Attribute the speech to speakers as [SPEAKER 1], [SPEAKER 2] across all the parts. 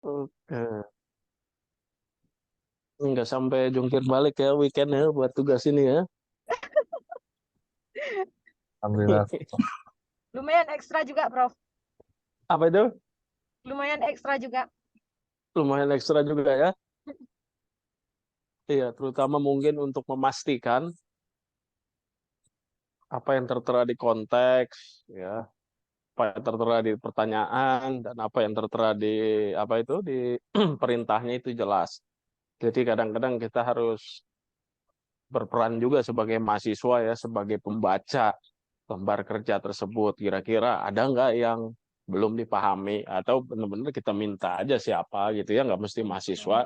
[SPEAKER 1] Oke. Nggak sampai jungkir balik ya weekend ya buat tugas ini ya.
[SPEAKER 2] Alhamdulillah.
[SPEAKER 3] Lumayan ekstra juga, Prof.
[SPEAKER 1] Apa itu?
[SPEAKER 3] Lumayan ekstra juga.
[SPEAKER 1] Lumayan ekstra juga ya. Iya, terutama mungkin untuk memastikan apa yang tertera di konteks, ya, apa yang tertera di pertanyaan dan apa yang tertera di apa itu di perintahnya itu jelas. Jadi kadang-kadang kita harus berperan juga sebagai mahasiswa ya, sebagai pembaca lembar kerja tersebut. Kira-kira ada nggak yang belum dipahami atau benar-benar kita minta aja siapa gitu ya, nggak mesti mahasiswa,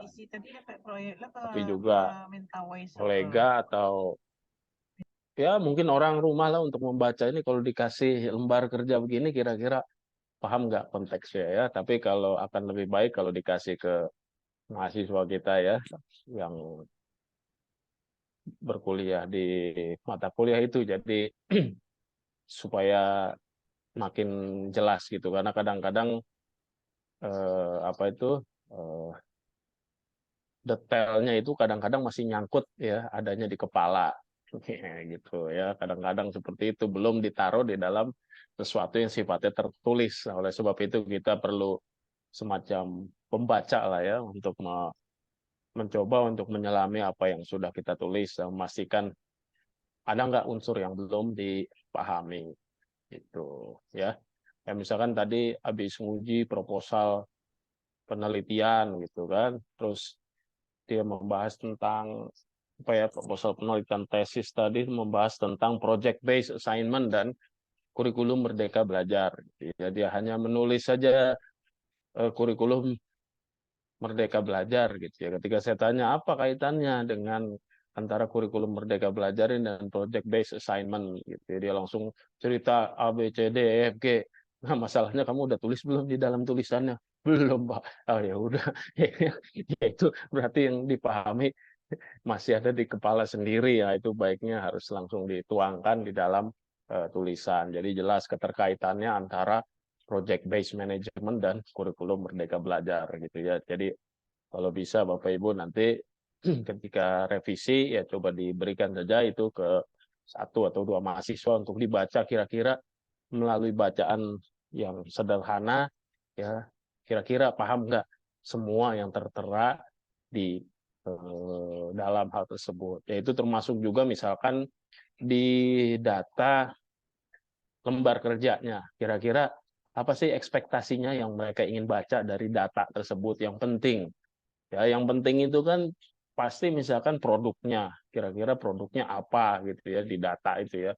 [SPEAKER 1] tapi juga kolega atau ya mungkin orang rumah lah untuk membaca ini kalau dikasih lembar kerja begini kira-kira paham nggak konteksnya ya. Tapi kalau akan lebih baik kalau dikasih ke mahasiswa kita ya yang berkuliah di mata kuliah itu jadi supaya makin jelas gitu karena kadang-kadang apa itu eh, detailnya itu kadang-kadang masih nyangkut ya adanya di kepala gitu ya kadang-kadang seperti itu belum ditaruh di dalam sesuatu yang sifatnya tertulis. Nah, oleh sebab itu kita perlu semacam pembaca lah ya untuk mencoba untuk menyelami apa yang sudah kita tulis dan memastikan ada nggak unsur yang belum dipahami itu ya. Ya misalkan tadi habis nguji proposal penelitian gitu kan terus dia membahas tentang apa ya proposal penelitian tesis tadi membahas tentang project based assignment dan kurikulum Merdeka Belajar. Ya, dia hanya menulis saja kurikulum Merdeka Belajar gitu ya. Ketika saya tanya apa kaitannya dengan antara kurikulum Merdeka Belajar ini dan project based assignment gitu ya. Dia langsung cerita A B C D E F G. Nah, masalahnya kamu udah tulis belum di dalam tulisannya? Belum, Pak. Oh ya udah. Ya itu berarti yang dipahami masih ada di kepala sendiri ya. Itu baiknya harus langsung dituangkan di dalam tulisan. Jadi jelas keterkaitannya antara project based management dan kurikulum Merdeka Belajar gitu ya. Jadi kalau bisa Bapak Ibu nanti ketika revisi ya coba diberikan saja itu ke satu atau dua mahasiswa untuk dibaca kira-kira melalui bacaan yang sederhana ya kira-kira paham nggak semua yang tertera di dalam hal tersebut. Yaitu termasuk juga misalkan di data lembar kerjanya. Kira-kira apa sih ekspektasinya yang mereka ingin baca dari data tersebut yang penting. Ya, yang penting itu kan pasti misalkan produknya, kira-kira produknya apa gitu ya di data itu ya.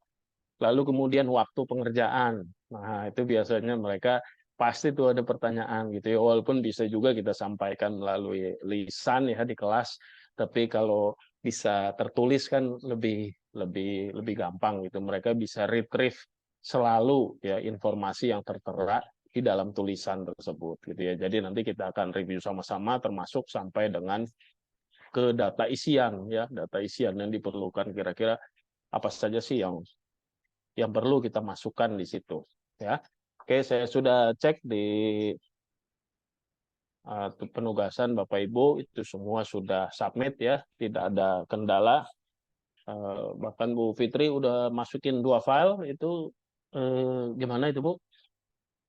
[SPEAKER 1] Lalu kemudian waktu pengerjaan. Nah, itu biasanya mereka pasti tuh ada pertanyaan gitu ya. Walaupun bisa juga kita sampaikan melalui lisan ya di kelas, tapi kalau bisa tertulis kan lebih lebih lebih gampang gitu. Mereka bisa retrieve selalu ya informasi yang tertera di dalam tulisan tersebut gitu ya. Jadi nanti kita akan review sama-sama termasuk sampai dengan ke data isian ya, data isian yang diperlukan kira-kira apa saja sih yang perlu kita masukkan di situ ya. Oke, saya sudah cek di penugasan Bapak Ibu itu semua sudah submit ya, tidak ada kendala. Bahkan Bu Fitri udah masukin 2 file itu gimana itu Bu?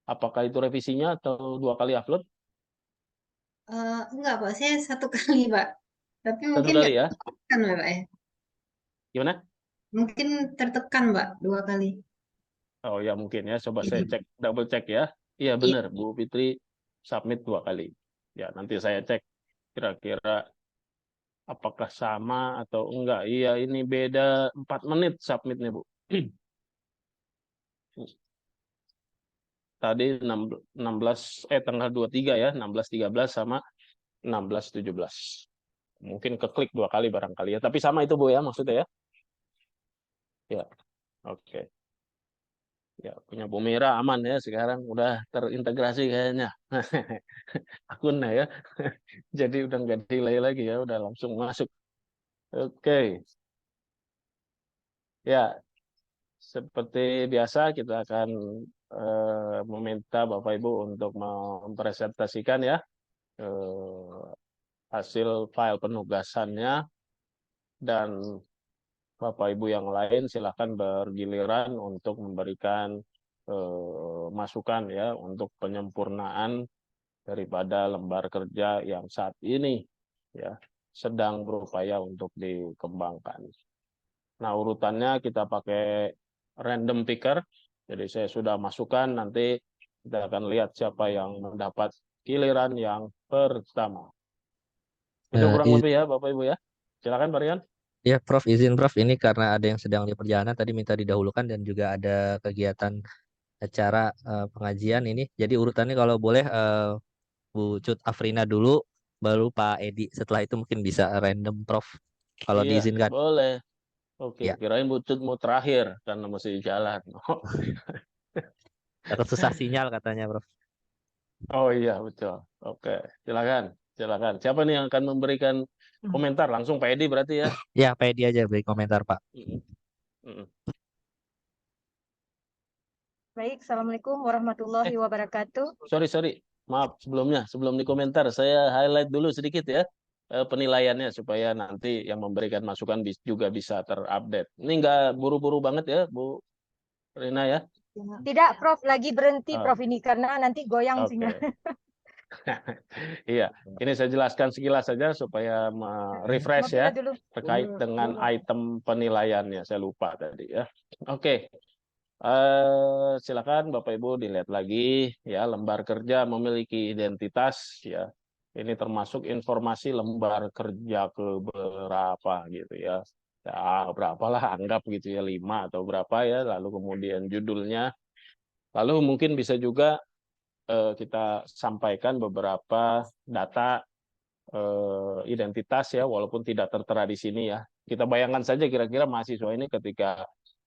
[SPEAKER 1] Apakah itu revisinya atau 2 kali upload?
[SPEAKER 4] Enggak, Pak. Saya satu kali, Pak. Tapi
[SPEAKER 1] Satu
[SPEAKER 4] mungkin nggak
[SPEAKER 1] kali ya?
[SPEAKER 4] tertekan, Pak ya.
[SPEAKER 1] Gimana?
[SPEAKER 4] Mungkin tertekan, Pak, 2 kali.
[SPEAKER 1] Oh ya mungkin ya, coba saya cek, double cek ya. Iya
[SPEAKER 4] Iya.
[SPEAKER 1] benar, Bu Fitri submit 2 kali. Ya nanti saya cek kira-kira apakah sama atau enggak. Iya ini beda 4 menit submitnya Bu. Tadi 16 tanggal 23 ya, 16.13 sama 16.17. Mungkin keklik 2 kali barangkali ya. Tapi sama itu Bu ya maksudnya ya. Ya, oke. Ya, punya Bu Mira aman ya sekarang udah terintegrasi kayaknya. Akunnya ya. Jadi udah nggak delay lagi ya, udah langsung masuk. Oke. Ya, seperti biasa kita akan meminta Bapak Ibu untuk mempresentasikan ya hasil file penugasannya, dan Bapak Ibu yang lain silakan bergiliran untuk memberikan masukan ya untuk penyempurnaan daripada lembar kerja yang saat ini ya sedang berupaya untuk dikembangkan. Nah, urutannya kita pakai random picker. Jadi saya sudah masukkan, nanti kita akan lihat siapa yang mendapat giliran yang pertama. Itu kurang lebih ya Bapak Ibu ya. Silakan Pak Rian.
[SPEAKER 2] Ya, Prof, izin Prof, ini karena ada yang sedang di perjalanan tadi minta didahulukan dan juga ada kegiatan acara pengajian ini. Jadi urutannya kalau boleh Bu Cut Afrina dulu, baru Pak Edi. Setelah itu mungkin bisa random Prof, kalau
[SPEAKER 1] Iya,
[SPEAKER 2] diizinkan.
[SPEAKER 1] boleh. Oke,
[SPEAKER 2] Ya,
[SPEAKER 1] kirain butut mau terakhir karena masih jalan.
[SPEAKER 2] takut susah sinyal katanya Prof.
[SPEAKER 1] Oh iya, betul. Oke, silakan. Silakan. Siapa nih yang akan memberikan komentar? Langsung Pak Edi berarti ya.
[SPEAKER 2] Ya, Pak Edi aja beri komentar Pak.
[SPEAKER 1] Mm-mm. Mm-mm.
[SPEAKER 3] Baik, Assalamualaikum warahmatullahi wabarakatuh.
[SPEAKER 1] Sorry. Maaf sebelumnya, sebelum di komentar, saya highlight dulu sedikit ya penilaiannya supaya nanti yang memberikan masukan juga bisa terupdate. Ini nggak buru-buru banget ya, Bu Rina ya.
[SPEAKER 3] Tidak, Prof, lagi berhenti
[SPEAKER 1] Oh,
[SPEAKER 3] Prof ini karena nanti goyang sinyal.
[SPEAKER 1] Oke. Iya, ini saya jelaskan sekilas saja supaya refresh ya
[SPEAKER 3] Maafkan dulu.
[SPEAKER 1] terkait dengan item penilaiannya. Saya lupa tadi ya. Oke, silakan Bapak Ibu dilihat lagi ya, lembar kerja memiliki identitas ya. Ini termasuk informasi lembar kerja ke berapa gitu ya. Ya, berapalah anggap gitu ya, 5 atau berapa ya, lalu kemudian judulnya. Lalu mungkin bisa juga kita sampaikan beberapa data identitas ya, walaupun tidak tertera di sini ya. Kita bayangkan saja kira-kira mahasiswa ini ketika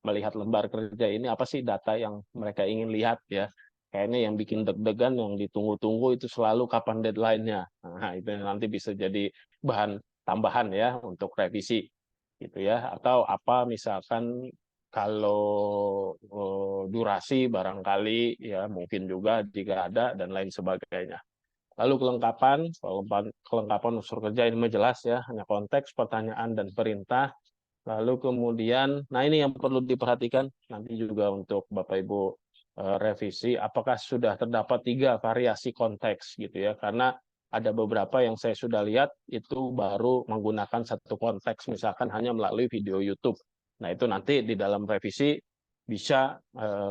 [SPEAKER 1] melihat lembar kerja ini apa sih data yang mereka ingin lihat ya. Kayaknya yang bikin deg-degan, yang ditunggu-tunggu itu selalu kapan deadline-nya. Nah, itu nanti bisa jadi bahan tambahan ya untuk revisi gitu ya. Atau apa misalkan kalau durasi barangkali ya mungkin juga jika ada dan lain sebagainya. Lalu kelengkapan unsur kerja ini jelas ya, hanya konteks, pertanyaan, dan perintah. Lalu kemudian, nah ini yang perlu diperhatikan nanti juga untuk Bapak Ibu revisi, apakah sudah terdapat 3 variasi konteks gitu ya, karena ada beberapa yang saya sudah lihat itu baru menggunakan satu konteks, misalkan hanya melalui video YouTube. Nah itu nanti di dalam revisi bisa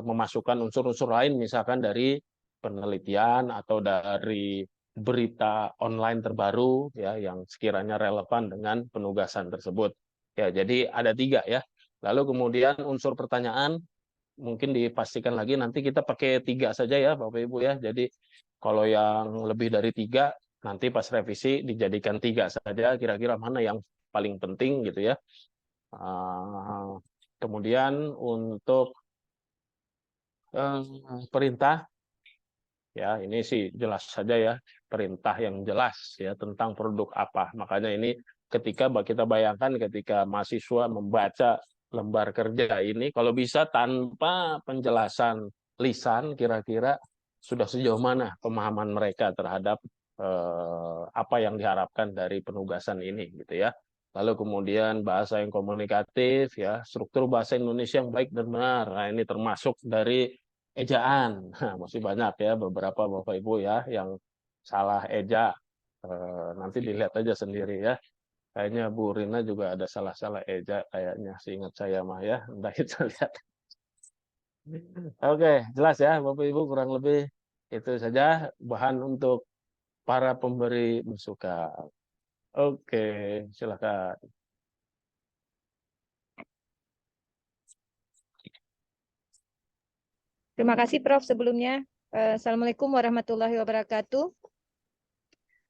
[SPEAKER 1] memasukkan unsur-unsur lain, misalkan dari penelitian atau dari berita online terbaru ya yang sekiranya relevan dengan penugasan tersebut. Ya, jadi ada 3 ya. Lalu kemudian unsur pertanyaan mungkin dipastikan lagi, nanti kita pakai 3 saja ya Bapak Ibu ya. Jadi kalau yang lebih dari 3 nanti pas revisi dijadikan 3 saja, kira-kira mana yang paling penting gitu ya. Kemudian untuk perintah ya, ini sih jelas saja ya, perintah yang jelas ya tentang produk apa. Makanya ini ketika kita bayangkan ketika mahasiswa membaca lembar kerja ini, kalau bisa tanpa penjelasan lisan, kira-kira sudah sejauh mana pemahaman mereka terhadap apa yang diharapkan dari penugasan ini gitu ya. Lalu kemudian bahasa yang komunikatif ya, struktur bahasa Indonesia yang baik dan benar. Nah, ini termasuk dari ejaan. Nah, masih banyak ya beberapa Bapak Ibu ya yang salah eja. Nanti dilihat aja sendiri ya. Kayaknya Bu Rina juga ada salah-salah eja kayaknya, seingat saya mah ya. Entah kita lihat. Oke, jelas ya Bapak Ibu, kurang lebih itu saja bahan untuk para pemberi masukan. Oke, silakan.
[SPEAKER 3] Terima kasih Prof sebelumnya. Assalamualaikum warahmatullahi wabarakatuh.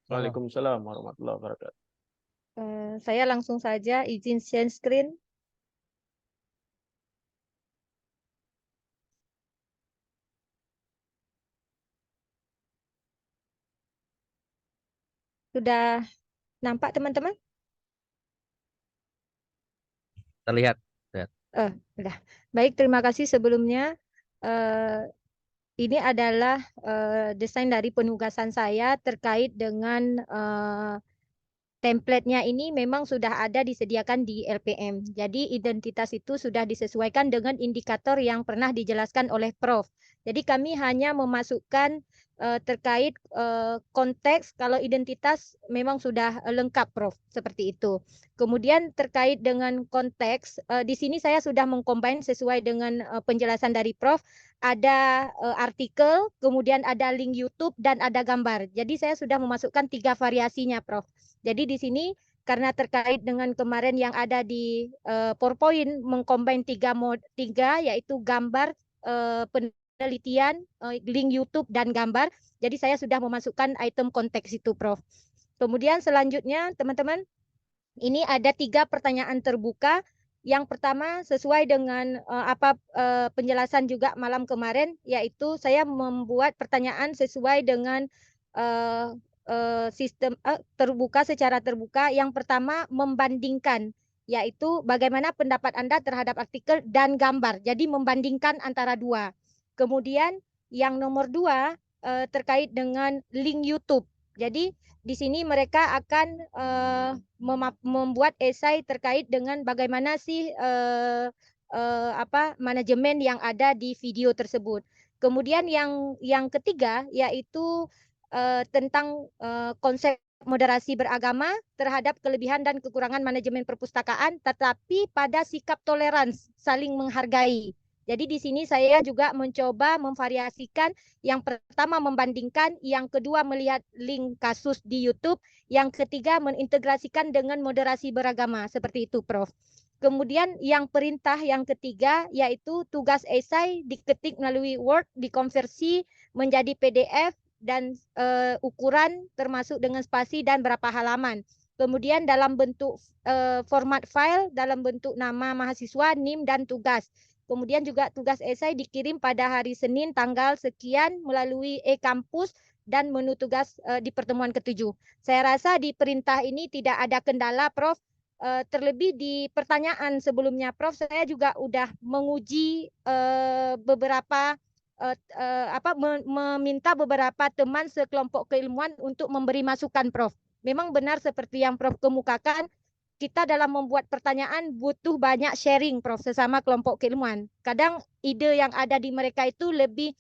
[SPEAKER 1] Waalaikumsalam warahmatullahi wabarakatuh.
[SPEAKER 3] Saya langsung saja izin share screen. Sudah nampak teman-teman?
[SPEAKER 2] Terlihat.
[SPEAKER 3] Sudah. Baik, terima kasih sebelumnya. ini adalah desain dari penugasan saya terkait dengan template-nya ini memang sudah ada disediakan di LPM. Jadi identitas itu sudah disesuaikan dengan indikator yang pernah dijelaskan oleh Prof. Jadi kami hanya memasukkan terkait konteks kalau identitas memang sudah lengkap Prof. Seperti itu. Kemudian terkait dengan konteks, di sini saya sudah mengcombine sesuai dengan penjelasan dari Prof. Ada artikel, kemudian ada link YouTube, dan ada gambar. Jadi saya sudah memasukkan 3 variasinya Prof. Jadi di sini karena terkait dengan kemarin yang ada di PowerPoint mengcombine 3 yaitu gambar, penelitian, link YouTube dan gambar. Jadi saya sudah memasukkan item konteks itu, Prof. Kemudian selanjutnya teman-teman, ini ada 3 pertanyaan terbuka. Yang pertama sesuai dengan penjelasan juga malam kemarin, yaitu saya membuat pertanyaan sesuai dengan sistem terbuka secara terbuka. Yang pertama membandingkan, yaitu bagaimana pendapat Anda terhadap artikel dan gambar. Jadi membandingkan antara 2. Kemudian yang nomor 2 terkait dengan link YouTube. Jadi di sini mereka akan membuat esai terkait dengan bagaimana sih manajemen yang ada di video tersebut. Kemudian yang ketiga yaitu tentang konsep moderasi beragama terhadap kelebihan dan kekurangan manajemen perpustakaan, tetapi pada sikap toleransi saling menghargai. Jadi di sini saya juga mencoba memvariasikan, yang pertama membandingkan, yang kedua melihat link kasus di YouTube, yang ketiga mengintegrasikan dengan moderasi beragama, seperti itu Prof. Kemudian yang perintah yang ketiga yaitu tugas esai diketik melalui Word, dikonversi menjadi PDF, dan ukuran termasuk dengan spasi dan berapa halaman. Kemudian dalam bentuk format file dalam bentuk nama mahasiswa, NIM, dan tugas. Kemudian juga tugas esai dikirim pada hari Senin tanggal sekian melalui e-kampus dan menu tugas di pertemuan ke-7. Saya rasa di perintah ini tidak ada kendala, Prof. Terlebih di pertanyaan sebelumnya, Prof, saya juga udah menguji beberapa meminta beberapa teman sekelompok keilmuan untuk memberi masukan, Prof. Memang benar seperti yang Prof kemukakan, kita dalam membuat pertanyaan butuh banyak sharing, Prof, sesama kelompok keilmuan. Kadang ide yang ada di mereka itu lebih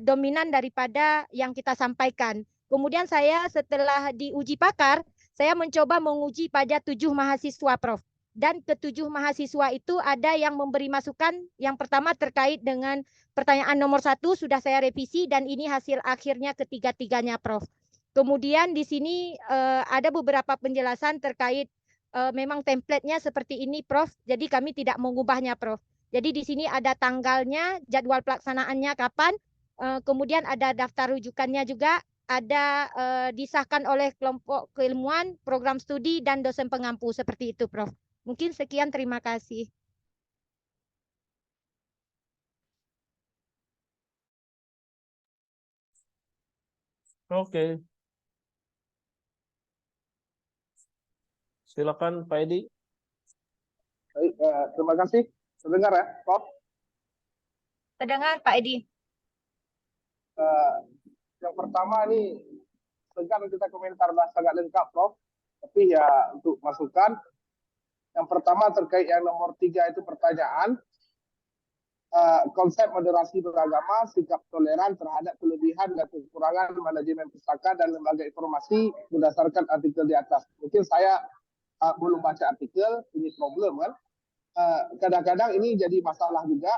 [SPEAKER 3] dominan daripada yang kita sampaikan. Kemudian saya setelah diuji pakar, saya mencoba menguji pada 7 mahasiswa, Prof. Dan ke-7 mahasiswa itu ada yang memberi masukan. Yang pertama terkait dengan pertanyaan nomor 1 sudah saya revisi dan ini hasil akhirnya ketiga-tiganya, Prof. Kemudian di sini ada beberapa penjelasan terkait memang template-nya seperti ini, Prof. Jadi kami tidak mengubahnya, Prof. Jadi di sini ada tanggalnya, jadwal pelaksanaannya kapan, kemudian ada daftar rujukannya juga, ada disahkan oleh kelompok keilmuan, program studi, dan dosen pengampu, seperti itu, Prof. Mungkin sekian, terima kasih.
[SPEAKER 1] Oke. Silakan Pak Edi.
[SPEAKER 5] Baik, terima kasih. Terdengar ya, Prof?
[SPEAKER 3] Terdengar, Pak Edi.
[SPEAKER 5] Yang pertama nih, segan kita komentar sangat lengkap, Prof. Tapi ya untuk masukan, yang pertama terkait yang nomor 3 itu pertanyaan, konsep moderasi beragama, sikap toleran terhadap kelebihan dan kekurangan manajemen pustaka dan lembaga informasi berdasarkan artikel di atas. Mungkin saya belum baca artikel, ini problem kan. Kadang-kadang ini jadi masalah juga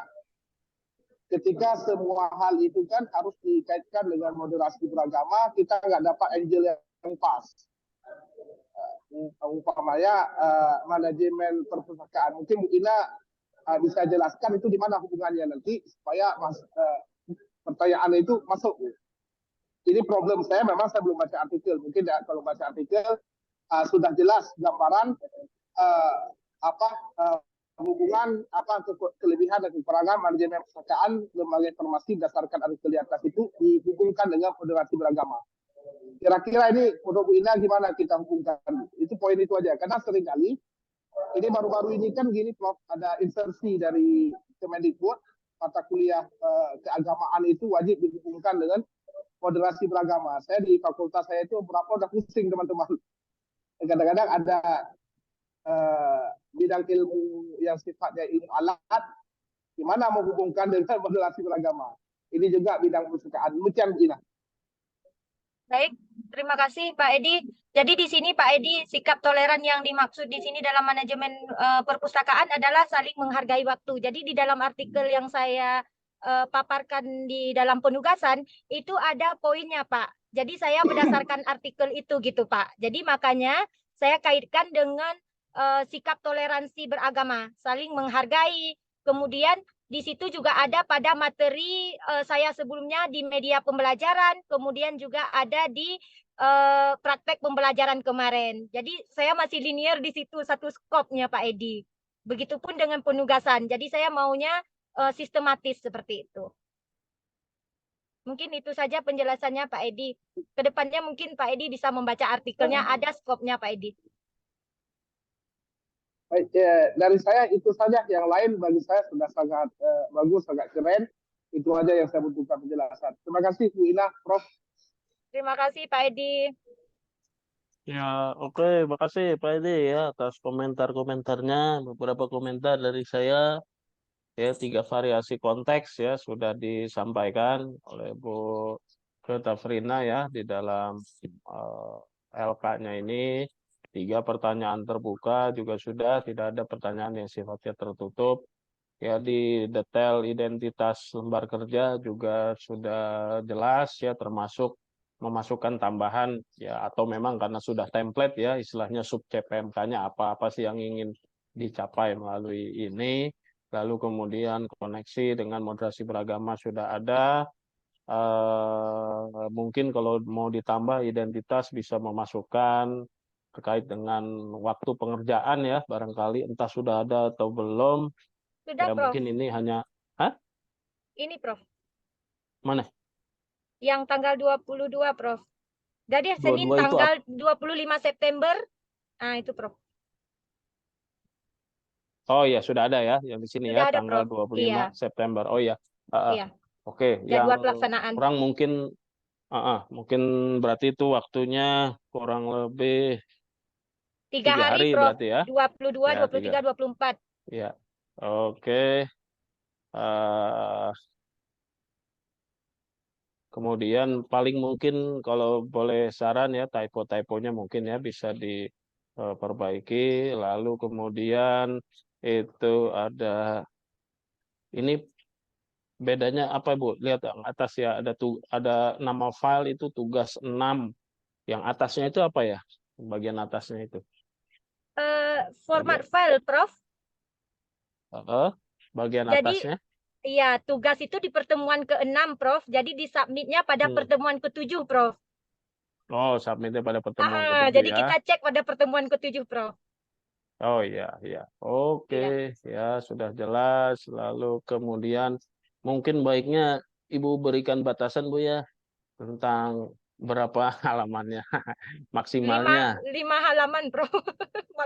[SPEAKER 5] ketika semua hal itu kan harus dikaitkan dengan moderasi beragama, kita nggak dapat angle yang pas. Umpamanya manajemen perpustakaan, mungkin Bu Ina bisa jelaskan itu di mana hubungannya nanti supaya pertanyaan itu masuk. Ini problem saya, memang saya belum baca artikel. Mungkin kalau baca artikel sudah jelas gambaran hubungan kelebihan dan kekurangan manajemen perpustakaan lembaga informasi berdasarkan artikel di atas itu dihubungkan dengan moderasi beragama. Kira-kira ini menurut Bu Ina gimana kita hubungkan? Itu poin itu aja. Karena seringkali ini baru-baru ini kan gini, Prof, ada insersi dari Kemendikbud mata kuliah keagamaan itu wajib dihubungkan dengan moderasi beragama. Saya di fakultas saya itu berapa udah pusing teman-teman. Kadang-kadang ada bidang ilmu yang sifatnya ilmu alat, gimana menghubungkan dengan moderasi beragama. Ini juga bidang kesukaan. Demikian Bu Ina.
[SPEAKER 3] Baik, terima kasih Pak Edi. Jadi di sini Pak Edi, sikap toleran yang dimaksud di sini dalam manajemen perpustakaan adalah saling menghargai waktu. Jadi di dalam artikel yang saya paparkan di dalam penugasan, itu ada poinnya Pak. Jadi saya berdasarkan artikel itu gitu Pak. Jadi makanya saya kaitkan dengan sikap toleransi beragama, saling menghargai. Kemudian di situ juga ada pada materi saya sebelumnya di media pembelajaran, kemudian juga ada di praktek pembelajaran kemarin. Jadi saya masih linear di situ satu skopnya Pak Edi. Begitupun dengan penugasan. Jadi saya maunya sistematis seperti itu. Mungkin itu saja penjelasannya Pak Edi. Kedepannya mungkin Pak Edi bisa membaca artikelnya, ada skopnya Pak Edi.
[SPEAKER 5] Baik, dari saya itu saja. Yang lain bagi saya sudah sangat bagus, sangat keren. Itu aja yang saya butuhkan penjelasan. Terima kasih Bu Ina, Prof.
[SPEAKER 3] Terima kasih Pak Edi.
[SPEAKER 1] Ya, oke, makasih Pak Edi ya atas komentar-komentarnya. Beberapa komentar dari saya, ya 3 variasi konteks ya sudah disampaikan oleh Bu Tafrina ya di dalam LK-nya ini. 3 pertanyaan terbuka juga sudah, tidak ada pertanyaan yang sifatnya tertutup. Ya di detail identitas lembar kerja juga sudah jelas ya, termasuk memasukkan tambahan ya, atau memang karena sudah template ya istilahnya sub CPMK-nya apa sih yang ingin dicapai melalui ini. Lalu kemudian koneksi dengan moderasi beragama sudah ada. Mungkin kalau mau ditambah identitas bisa memasukkan terkait dengan waktu pengerjaan ya, barangkali entah sudah ada atau belum.
[SPEAKER 3] Sudah
[SPEAKER 1] Ya
[SPEAKER 3] Prof.
[SPEAKER 1] mungkin ini hanya, hah?
[SPEAKER 3] Ini Prof.
[SPEAKER 1] Mana?
[SPEAKER 3] Yang tanggal 22 Prof. Jadi Senin
[SPEAKER 1] 22 itu
[SPEAKER 3] tanggal 25 September. Nah, itu Prof.
[SPEAKER 1] Oh ya, sudah ada ya yang di sini ya,
[SPEAKER 3] Sudah ada
[SPEAKER 1] tanggal
[SPEAKER 3] Prof.
[SPEAKER 1] 25
[SPEAKER 3] Iya,
[SPEAKER 1] September. Oh ya.
[SPEAKER 3] iya.
[SPEAKER 1] Oke,
[SPEAKER 3] Jadwal
[SPEAKER 1] yang
[SPEAKER 3] pelaksanaan.
[SPEAKER 1] kurang mungkin mungkin berarti itu waktunya kurang lebih
[SPEAKER 3] 3
[SPEAKER 1] 3
[SPEAKER 3] hari
[SPEAKER 1] hari
[SPEAKER 3] Prof.
[SPEAKER 1] berarti ya.
[SPEAKER 3] 22,
[SPEAKER 1] Ya,
[SPEAKER 3] 23, 24.
[SPEAKER 1] Ya. Oke. Eh, Kemudian paling mungkin kalau boleh saran ya, typo-typonya mungkin ya bisa diperbaiki. Lalu kemudian itu ada, ini bedanya apa Bu? Lihat yang atas ya, ada nama file itu tugas 6. Yang atasnya itu apa ya? Bagian atasnya itu.
[SPEAKER 3] Format
[SPEAKER 1] Bagian,
[SPEAKER 3] file Prof.
[SPEAKER 1] bagian
[SPEAKER 3] Jadi
[SPEAKER 1] atasnya.
[SPEAKER 3] iya, tugas itu di pertemuan ke-6 Prof. Jadi disubmitnya pada pertemuan ke-7 Prof.
[SPEAKER 1] Oh, submitnya pada pertemuan ke-7
[SPEAKER 3] Jadi
[SPEAKER 1] ya.
[SPEAKER 3] kita cek pada pertemuan ke-7 Prof.
[SPEAKER 1] Oh iya, iya. Oke,
[SPEAKER 3] Iya.
[SPEAKER 1] ya sudah jelas. Lalu kemudian mungkin baiknya Ibu berikan batasan Bu ya tentang berapa halamannya maksimalnya.
[SPEAKER 3] 5 halaman Prof.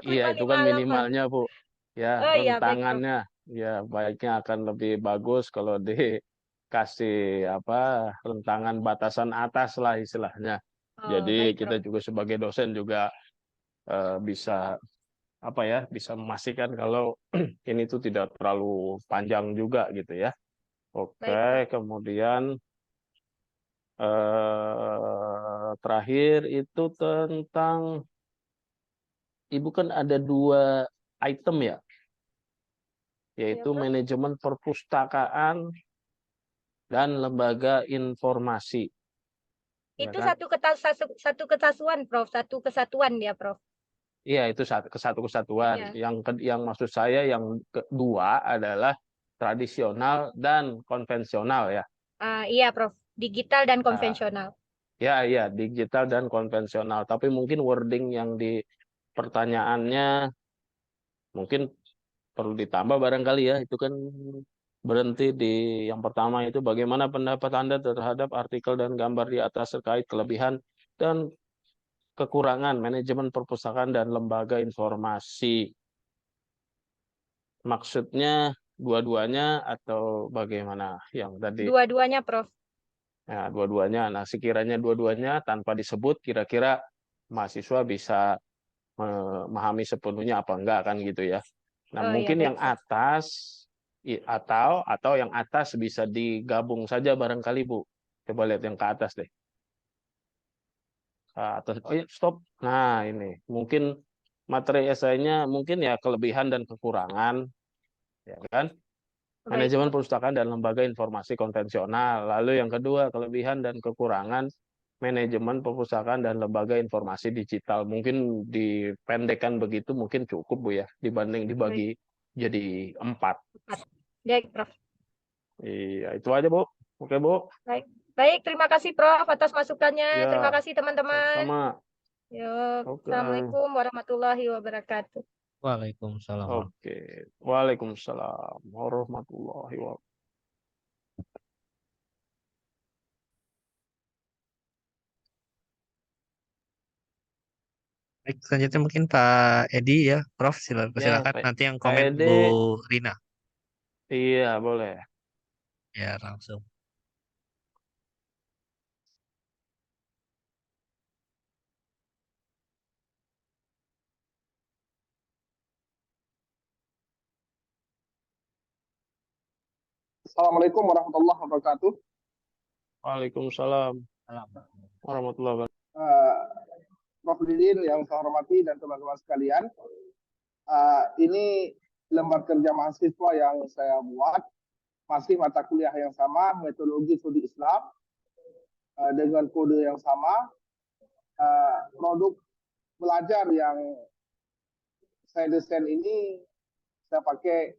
[SPEAKER 1] Iya,
[SPEAKER 3] Maksimal
[SPEAKER 1] itu
[SPEAKER 3] 5
[SPEAKER 1] kan
[SPEAKER 3] halaman.
[SPEAKER 1] minimalnya Bu. Ya,
[SPEAKER 3] Oh iya, baik Prof.
[SPEAKER 1] rentangannya ya baiknya akan lebih bagus kalau dikasih apa rentangan batasan atas lah istilahnya.
[SPEAKER 3] Oh,
[SPEAKER 1] Jadi
[SPEAKER 3] baik
[SPEAKER 1] kita
[SPEAKER 3] Prof.
[SPEAKER 1] juga sebagai dosen juga bisa apa ya, bisa memastikan kalau ini tuh tidak terlalu panjang juga gitu ya. Oke,
[SPEAKER 3] Baik Prof.
[SPEAKER 1] kemudian terakhir itu tentang Ibu kan ada 2 item ya,
[SPEAKER 3] Iya
[SPEAKER 1] yaitu
[SPEAKER 3] Prof.
[SPEAKER 1] manajemen perpustakaan dan lembaga informasi. Ya
[SPEAKER 3] Itu
[SPEAKER 1] kan?
[SPEAKER 3] satu kesatuan Prof. Satu kesatuan dia Prof.
[SPEAKER 1] Iya, itu satu kesatuan.
[SPEAKER 3] Iya.
[SPEAKER 1] Yang maksud saya yang kedua adalah tradisional dan konvensional ya.
[SPEAKER 3] Iya Prof. Digital dan
[SPEAKER 1] Nah,
[SPEAKER 3] konvensional.
[SPEAKER 1] ya, digital dan konvensional. Tapi mungkin wording yang di pertanyaannya mungkin perlu ditambah barangkali ya. Itu kan berhenti di yang pertama itu bagaimana pendapat Anda terhadap artikel dan gambar di atas terkait kelebihan dan kekurangan manajemen perpustakaan dan lembaga informasi. Maksudnya dua-duanya atau bagaimana yang tadi?
[SPEAKER 3] Dua-duanya, Prof.
[SPEAKER 1] Ya, dua-duanya. Nah, sekiranya dua-duanya tanpa disebut, kira-kira mahasiswa bisa memahami sepenuhnya apa enggak kan gitu ya. Nah,
[SPEAKER 3] Oh ya,
[SPEAKER 1] mungkin
[SPEAKER 3] baik,
[SPEAKER 1] yang
[SPEAKER 3] Prof.
[SPEAKER 1] atas atau yang atas bisa digabung saja barangkali Bu. Coba lihat yang ke atas deh. Ke atas. Oh ya, stop. Nah, ini mungkin materi esainya mungkin ya kelebihan dan kekurangan, ya kan?
[SPEAKER 3] Baik,
[SPEAKER 1] Manajemen
[SPEAKER 3] Prof.
[SPEAKER 1] perpustakaan dan lembaga informasi konvensional. Lalu yang kedua, kelebihan dan kekurangan manajemen perpustakaan dan lembaga informasi digital. Mungkin dipendekkan begitu mungkin cukup Bu ya, dibanding
[SPEAKER 3] Baik,
[SPEAKER 1] dibagi jadi 4.
[SPEAKER 3] baik, Prof.
[SPEAKER 1] Iya, itu aja Bu. Oke Bu.
[SPEAKER 3] Baik, baik. Terima kasih, Prof, atas masukannya. Terima
[SPEAKER 1] Ya,
[SPEAKER 3] kasih, teman-teman.
[SPEAKER 1] sama.
[SPEAKER 3] Yuk,
[SPEAKER 1] Oke.
[SPEAKER 3] Assalamualaikum warahmatullahi wabarakatuh.
[SPEAKER 2] Waalaikumsalam.
[SPEAKER 1] Oke. Waalaikumsalam warahmatullahi wabarakatuh.
[SPEAKER 2] Baik, selanjutnya mungkin Pak Edi ya, Prof,
[SPEAKER 1] Ya,
[SPEAKER 2] silakan. Nanti yang
[SPEAKER 1] Pak
[SPEAKER 2] komen
[SPEAKER 1] Ede.
[SPEAKER 2] Bu Rina.
[SPEAKER 1] Iya, boleh.
[SPEAKER 2] Ya, langsung.
[SPEAKER 5] Assalamualaikum warahmatullahi wabarakatuh.
[SPEAKER 1] Waalaikumsalam warahmatullahi wabarakatuh.
[SPEAKER 5] Eh, Prof. Didin yang saya hormati dan teman-teman sekalian, ini lembar kerja mahasiswa yang saya buat, masih mata kuliah yang sama, metodologi studi Islam, dengan kode yang sama, produk belajar yang saya desain ini saya pakai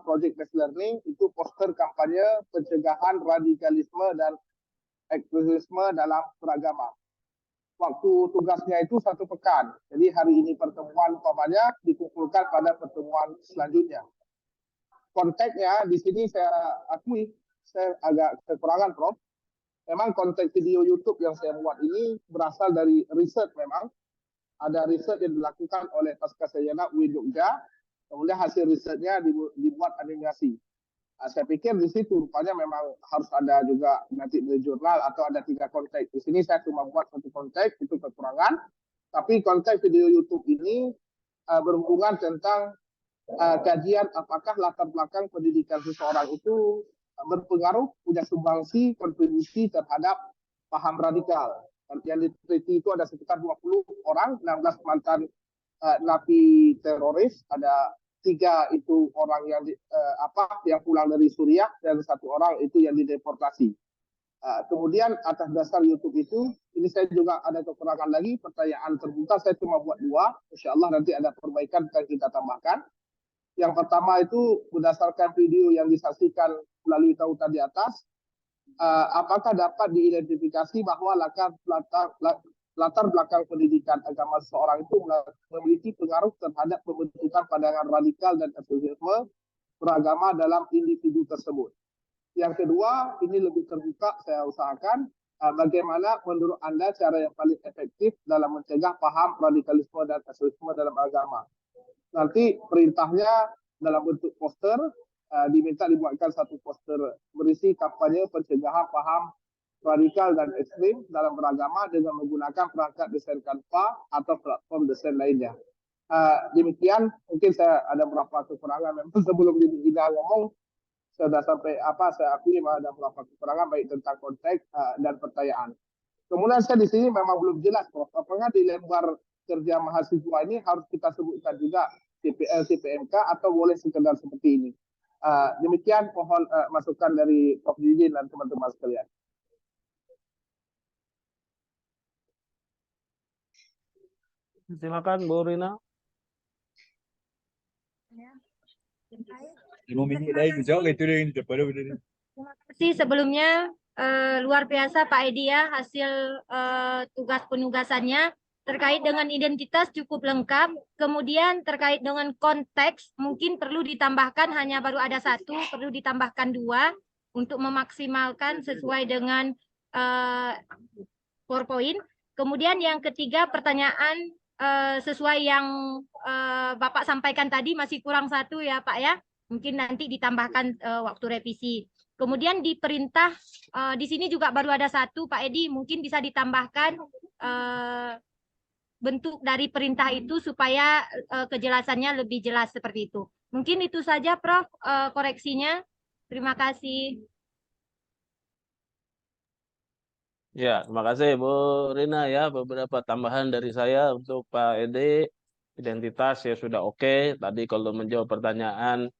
[SPEAKER 5] project based learning, itu poster kampanye pencegahan radikalisme dan ekstremisme dalam beragama. Waktu tugasnya itu 1 pekan. Jadi hari ini pertemuan umpamanya dikumpulkan pada pertemuan selanjutnya. Konteksnya di sini saya akui saya agak kekurangan, Prof. Memang konteks video YouTube yang saya buat ini berasal dari riset memang. Ada riset yang dilakukan oleh Pasca Sarjana UIN Jogja, kemudian hasil risetnya dibuat animasi. Saya pikir di situ rupanya memang harus ada juga nanti di jurnal atau ada 3 konteks. Di sini saya cuma buat 1 konteks, itu kekurangan. Tapi konteks video YouTube ini berhubungan tentang kajian apakah latar belakang pendidikan seseorang itu berpengaruh, punya sumbangsi, kontribusi terhadap paham radikal. Yang diteliti itu ada sekitar 20 orang, 16 mantan napi teroris, ada 3 itu orang yang yang pulang dari Suriah dan 1 orang itu yang dideportasi. Kemudian atas dasar YouTube itu, ini saya juga ada kekurangan lagi, pertanyaan terbuka saya cuma buat 2, insya Allah nanti ada perbaikan yang kita tambahkan. Yang pertama itu berdasarkan video yang disaksikan melalui tautan di atas, apakah dapat diidentifikasi bahwa latar belakang pendidikan agama seseorang itu memiliki pengaruh terhadap pembentukan pandangan radikal dan ekstremisme beragama dalam individu tersebut. Yang kedua, ini lebih terbuka saya usahakan, bagaimana menurut Anda cara yang paling efektif dalam mencegah paham radikalisme dan ekstremisme dalam agama. Nanti perintahnya dalam bentuk poster, diminta dibuatkan 1 poster berisi kampanye pencegahan paham radikal dan ekstrim dalam beragama dengan menggunakan perangkat desain Canva atau platform desain lainnya. Demikian, mungkin saya ada beberapa kekurangan memang sebelum Dina ngomong, sudah sampai saya akui ada beberapa kekurangan baik tentang konteks dan pertanyaan. Kemudian saya di sini memang belum jelas, Prof. Apakah di lembar kerja mahasiswa ini harus kita sebutkan juga CPL, CPMK atau boleh sekedar seperti ini? Demikian mohon masukan dari Prof. Didin dan teman-teman sekalian.
[SPEAKER 1] Silakan Bu Rina.
[SPEAKER 3] Terima kasih sebelumnya, luar biasa Pak Edi ya, hasil tugas penugasannya terkait dengan identitas cukup lengkap. Kemudian terkait dengan konteks mungkin perlu ditambahkan, hanya baru ada 1, perlu ditambahkan 2 untuk memaksimalkan sesuai dengan PowerPoint. Kemudian yang ketiga, pertanyaan sesuai yang Bapak sampaikan tadi masih kurang 1 ya Pak ya. Mungkin nanti ditambahkan waktu revisi. Kemudian di perintah di sini juga baru ada satu, Pak Edi, mungkin bisa ditambahkan bentuk dari perintah itu supaya kejelasannya lebih jelas seperti itu. Mungkin itu saja, Prof, koreksinya. Terima kasih.
[SPEAKER 1] Ya, terima kasih Bu Rina ya. Beberapa tambahan dari saya untuk Pak Ede. Identitas ya sudah oke. Tadi kalau menjawab pertanyaan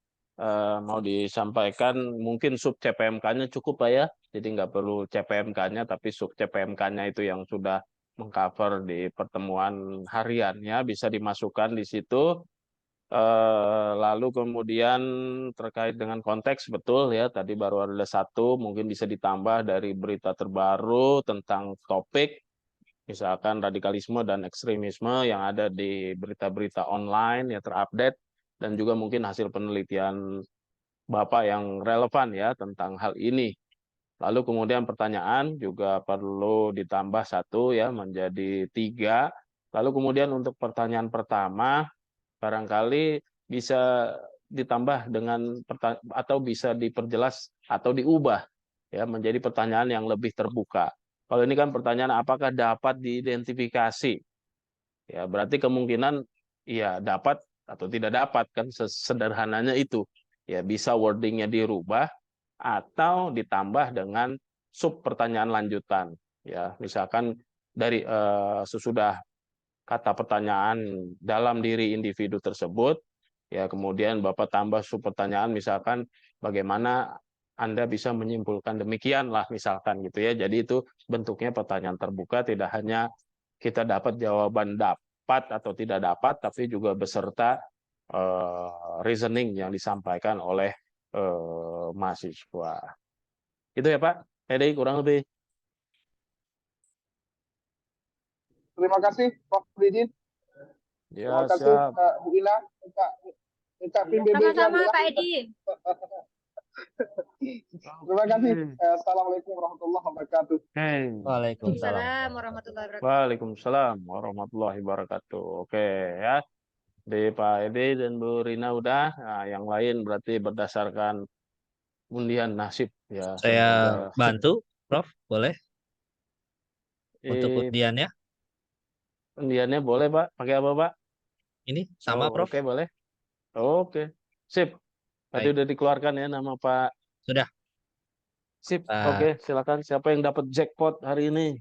[SPEAKER 1] mau disampaikan, mungkin sub CPMK-nya cukup Pak ya. Jadi nggak perlu CPMK-nya, tapi sub CPMK-nya itu yang sudah mengcover di pertemuan hariannya bisa dimasukkan di situ. Lalu kemudian terkait dengan konteks, betul ya, tadi baru ada satu, mungkin bisa ditambah dari berita terbaru tentang topik, misalkan radikalisme dan ekstremisme yang ada di berita-berita online ya terupdate, dan juga mungkin hasil penelitian Bapak yang relevan ya tentang hal ini. Lalu kemudian pertanyaan juga perlu ditambah satu ya menjadi 3. Lalu kemudian untuk pertanyaan pertama, barangkali bisa ditambah dengan atau bisa diperjelas atau diubah ya menjadi pertanyaan yang lebih terbuka. Kalau ini kan pertanyaan apakah dapat diidentifikasi? Ya, berarti kemungkinan ya dapat atau tidak dapat kan sederhananya itu. Ya, bisa wordingnya dirubah atau ditambah dengan sub pertanyaan lanjutan. Ya, misalkan dari sesudah kata pertanyaan dalam diri individu tersebut, ya kemudian Bapak tambah sub pertanyaan misalkan bagaimana Anda bisa menyimpulkan demikian lah misalkan gitu ya. Jadi itu bentuknya pertanyaan terbuka, tidak hanya kita dapat jawaban dapat atau tidak dapat, tapi juga beserta reasoning yang disampaikan oleh mahasiswa. Itu ya Pak, Edi kurang lebih.
[SPEAKER 5] Terima kasih Prof. Didin.
[SPEAKER 1] Ya,
[SPEAKER 5] Terima kasih
[SPEAKER 1] siap.
[SPEAKER 5] Bu Ina. Minta PBB-nya
[SPEAKER 3] Sama-sama,
[SPEAKER 5] adalah.
[SPEAKER 3] Pak Edi.
[SPEAKER 5] Terima kasih. Assalamualaikum warahmatullahi wabarakatuh.
[SPEAKER 2] Waalaikumsalam.
[SPEAKER 3] Waalaikumsalam warahmatullahi wabarakatuh.
[SPEAKER 1] Waalaikumsalam warahmatullahi wabarakatuh. Oke ya, di Pak Edi dan Bu Rina udah. Nah, yang lain berarti berdasarkan undian nasib ya.
[SPEAKER 2] Saya
[SPEAKER 1] Semoga
[SPEAKER 2] bantu, Prof. Boleh untuk undiannya?
[SPEAKER 1] undiannya boleh Pak. Pakai apa Pak?
[SPEAKER 2] Ini sama, Prof.
[SPEAKER 1] Oke boleh. Oke, sip. Tadi
[SPEAKER 2] Baik.
[SPEAKER 1] udah dikeluarkan ya nama Pak.
[SPEAKER 2] Sudah.
[SPEAKER 1] Sip. Oke, silakan. Siapa yang dapat jackpot hari ini?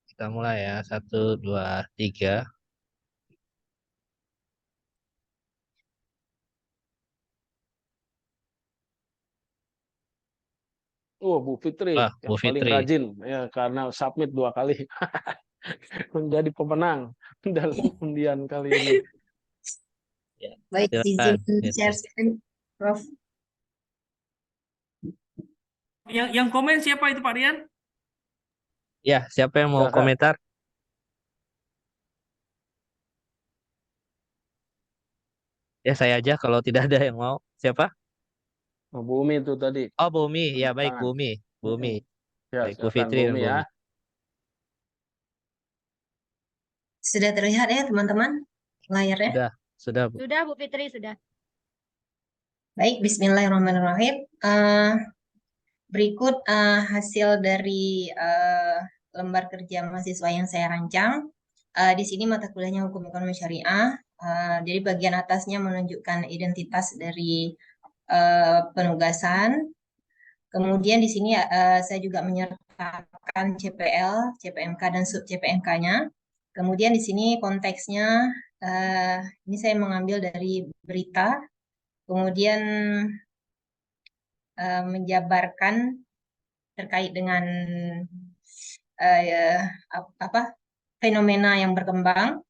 [SPEAKER 2] Kita mulai ya. 1, 2, 3.
[SPEAKER 1] Oh, Bu Fitri
[SPEAKER 2] Wah,
[SPEAKER 1] yang
[SPEAKER 2] Bu
[SPEAKER 1] paling
[SPEAKER 2] Fitri.
[SPEAKER 1] rajin ya karena submit 2 kali menjadi pemenang dalam undian kali ini.
[SPEAKER 2] Ya,
[SPEAKER 4] Baik,
[SPEAKER 2] silakan,
[SPEAKER 4] izin
[SPEAKER 2] Fitri.
[SPEAKER 4] share screen, Prof.
[SPEAKER 6] Yang komen siapa itu Pak Rian?
[SPEAKER 2] Ya, siapa yang mau
[SPEAKER 1] Silakan.
[SPEAKER 2] komentar? Ya, saya aja kalau tidak ada yang mau. Siapa?
[SPEAKER 1] Oh, Bu Umi itu tadi.
[SPEAKER 2] Oh, Bu Umi. Ya, baik,
[SPEAKER 1] Tangan.
[SPEAKER 2] Bu Umi. Bu Umi.
[SPEAKER 1] Ya,
[SPEAKER 2] Baik, Bu
[SPEAKER 1] silakan
[SPEAKER 2] Fitri
[SPEAKER 1] Bu
[SPEAKER 2] dan
[SPEAKER 1] Umi
[SPEAKER 2] Bu
[SPEAKER 1] ya.
[SPEAKER 2] Umi.
[SPEAKER 4] Sudah terlihat ya teman-teman layarnya?
[SPEAKER 2] Sudah, Bu.
[SPEAKER 3] Sudah, Bu Fitri, sudah.
[SPEAKER 4] Baik, Bismillahirrahmanirrahim. Berikut hasil dari lembar kerja mahasiswa yang saya rancang. Di sini mata kuliahnya Hukum Ekonomi Syariah. Jadi bagian atasnya menunjukkan identitas dari penugasan. Kemudian di sini saya juga menyertakan CPL, CPMK dan sub CPMK-nya. Kemudian di sini konteksnya ini saya mengambil dari berita. Kemudian menjabarkan terkait dengan fenomena yang berkembang.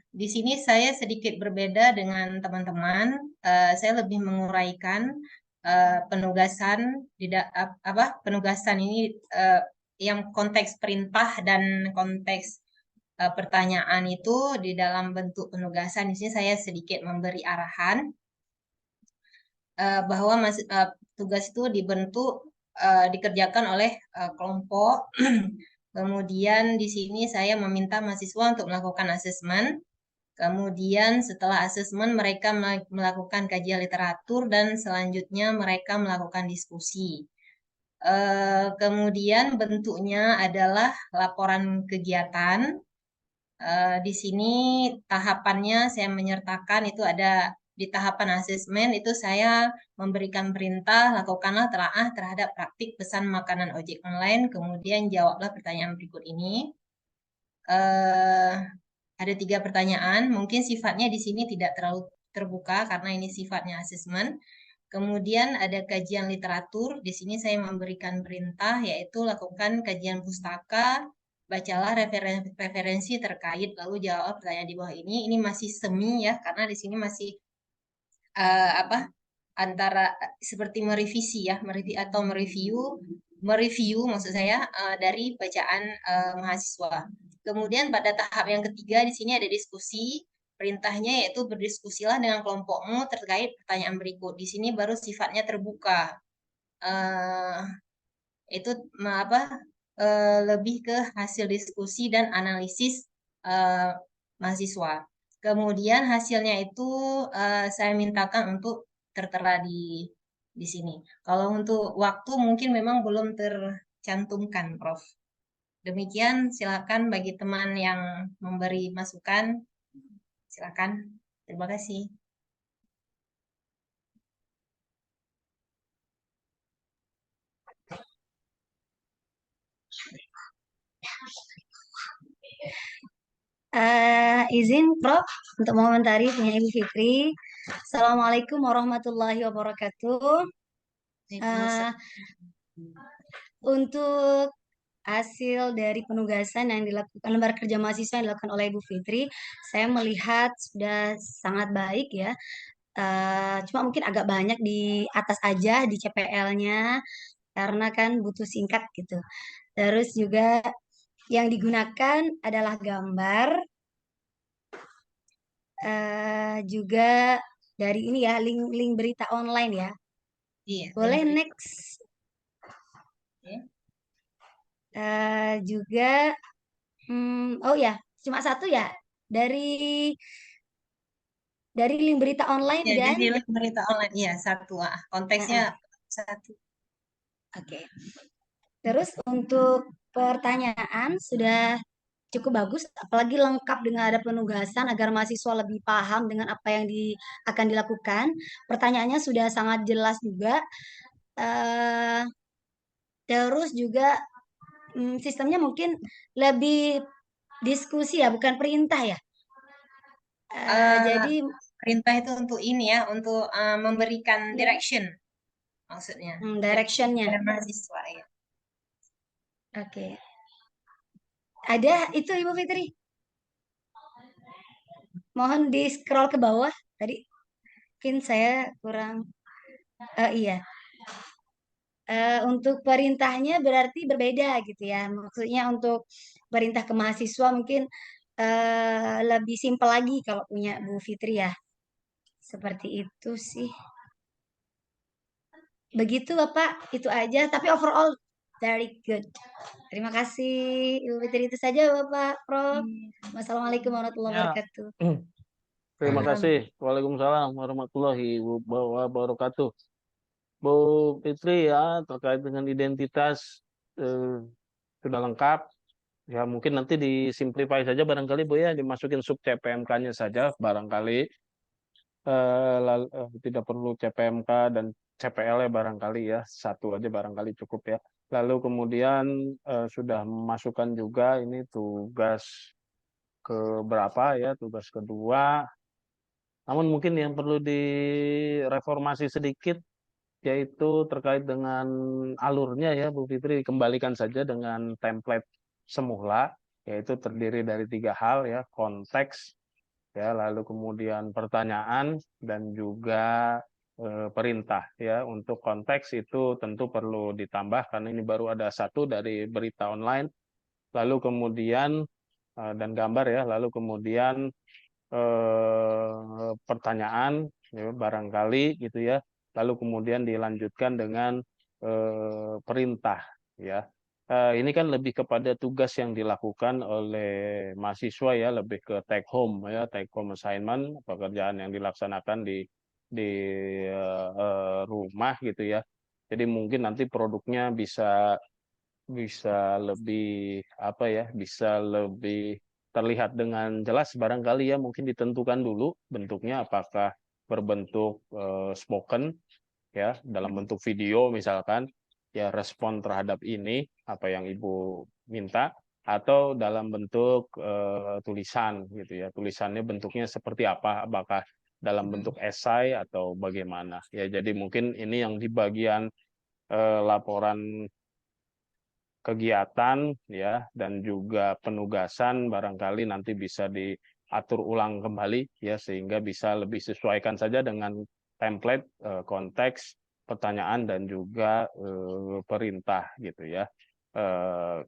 [SPEAKER 4] Di sini saya sedikit berbeda dengan teman-teman. Saya lebih menguraikan penugasan penugasan ini yang konteks perintah dan konteks pertanyaan itu di dalam bentuk penugasan. Di sini saya sedikit memberi arahan bahwa tugas itu dikerjakan oleh kelompok. Kemudian di sini saya meminta mahasiswa untuk melakukan asesmen. Kemudian setelah asesmen mereka melakukan kajian literatur dan selanjutnya mereka melakukan diskusi. Kemudian bentuknya adalah laporan kegiatan. Di sini tahapannya saya menyertakan itu ada di tahapan asesmen itu saya memberikan perintah lakukanlah telaah terhadap praktik pesan makanan ojek online, kemudian jawablah pertanyaan berikut ini. Ada 3 pertanyaan, mungkin sifatnya di sini tidak terlalu terbuka karena ini sifatnya asesmen. Kemudian ada kajian literatur, di sini saya memberikan perintah yaitu lakukan kajian pustaka, bacalah referensi terkait, lalu jawab pertanyaan di bawah ini. Ini masih semi ya, karena di sini masih antara seperti merevisi ya, mereview maksud saya dari bacaan mahasiswa. Kemudian pada tahap yang ketiga di sini ada diskusi. Perintahnya yaitu berdiskusilah dengan kelompokmu terkait pertanyaan berikut. Di sini baru sifatnya terbuka. Itu lebih ke hasil diskusi dan analisis mahasiswa. Kemudian hasilnya itu saya mintakan untuk tertera di sini. Kalau untuk waktu mungkin memang belum tercantumkan, Prof. Demikian, silakan bagi teman yang memberi masukan, silakan. Terima kasih.
[SPEAKER 7] Izin Prof untuk mengomentari punya Ibu Fitri. Assalamualaikum warahmatullahi wabarakatuh. Untuk hasil dari penugasan yang dilakukan lembar kerja mahasiswa yang dilakukan oleh Ibu Fitri, saya melihat sudah sangat baik ya. Cuma mungkin agak banyak di atas aja di CPL-nya karena kan butuh singkat gitu. Terus juga yang digunakan adalah gambar, juga dari ini ya link berita online ya.
[SPEAKER 4] Iya.
[SPEAKER 7] Boleh next. Juga oh ya cuma satu ya dari link berita online
[SPEAKER 4] Ya,
[SPEAKER 7] dan
[SPEAKER 4] dari link berita online iya satu konteksnya satu.
[SPEAKER 7] Oke. Terus untuk pertanyaan sudah cukup bagus, apalagi lengkap dengan ada penugasan agar mahasiswa lebih paham dengan apa yang akan dilakukan. Pertanyaannya sudah sangat jelas juga. Terus juga sistemnya mungkin lebih diskusi ya, bukan perintah ya. Jadi
[SPEAKER 4] perintah itu untuk ini ya, untuk memberikan direction maksudnya.
[SPEAKER 7] Directionnya.
[SPEAKER 4] Pada mahasiswa ya.
[SPEAKER 7] Oke. Ada itu Ibu Fitri. Mohon di scroll ke bawah tadi. Mungkin saya kurang. Iya. Untuk perintahnya berarti berbeda gitu ya. Maksudnya untuk perintah ke mahasiswa mungkin lebih simpel lagi kalau punya Bu Fitri ya. Seperti itu sih. Begitu Bapak, itu aja. Tapi overall very good. Terima kasih Ibu Fitri, itu saja Bapak Prof. Wassalamualaikum warahmatullahi wabarakatuh.
[SPEAKER 1] Terima kasih. Waalaikumsalam warahmatullahi wabarakatuh. Bu Fitri ya, terkait dengan identitas sudah lengkap. Ya mungkin nanti disimplify saja barangkali Bu ya, dimasukin sub CPMK-nya saja barangkali. Tidak perlu CPMK dan CPL ya barangkali ya, satu aja barangkali cukup ya. Lalu kemudian sudah memasukkan juga ini tugas keberapa ya, tugas kedua. Namun mungkin yang perlu direformasi sedikit yaitu terkait dengan alurnya ya Bu Fitri, kembalikan saja dengan template semula, yaitu terdiri dari 3 hal ya, konteks ya, lalu kemudian pertanyaan dan juga perintah ya. Untuk konteks itu tentu perlu ditambah karena ini baru ada satu dari berita online, lalu kemudian dan gambar ya, lalu kemudian pertanyaan ya, barangkali gitu ya, lalu kemudian dilanjutkan dengan perintah ya. ini kan lebih kepada tugas yang dilakukan oleh mahasiswa ya, lebih ke take home assignment, pekerjaan yang dilaksanakan di rumah gitu ya. Jadi mungkin nanti produknya bisa lebih bisa lebih terlihat dengan jelas barangkali ya, mungkin ditentukan dulu bentuknya apakah berbentuk spoken ya, dalam bentuk video misalkan ya, respon terhadap ini apa yang Ibu minta, atau dalam bentuk tulisan gitu ya. Tulisannya bentuknya seperti apa, apakah dalam bentuk esai atau bagaimana ya. Jadi mungkin ini yang di bagian laporan kegiatan ya, dan juga penugasan barangkali nanti bisa diatur ulang kembali ya, sehingga bisa lebih sesuaikan saja dengan template, konteks pertanyaan dan juga perintah gitu ya.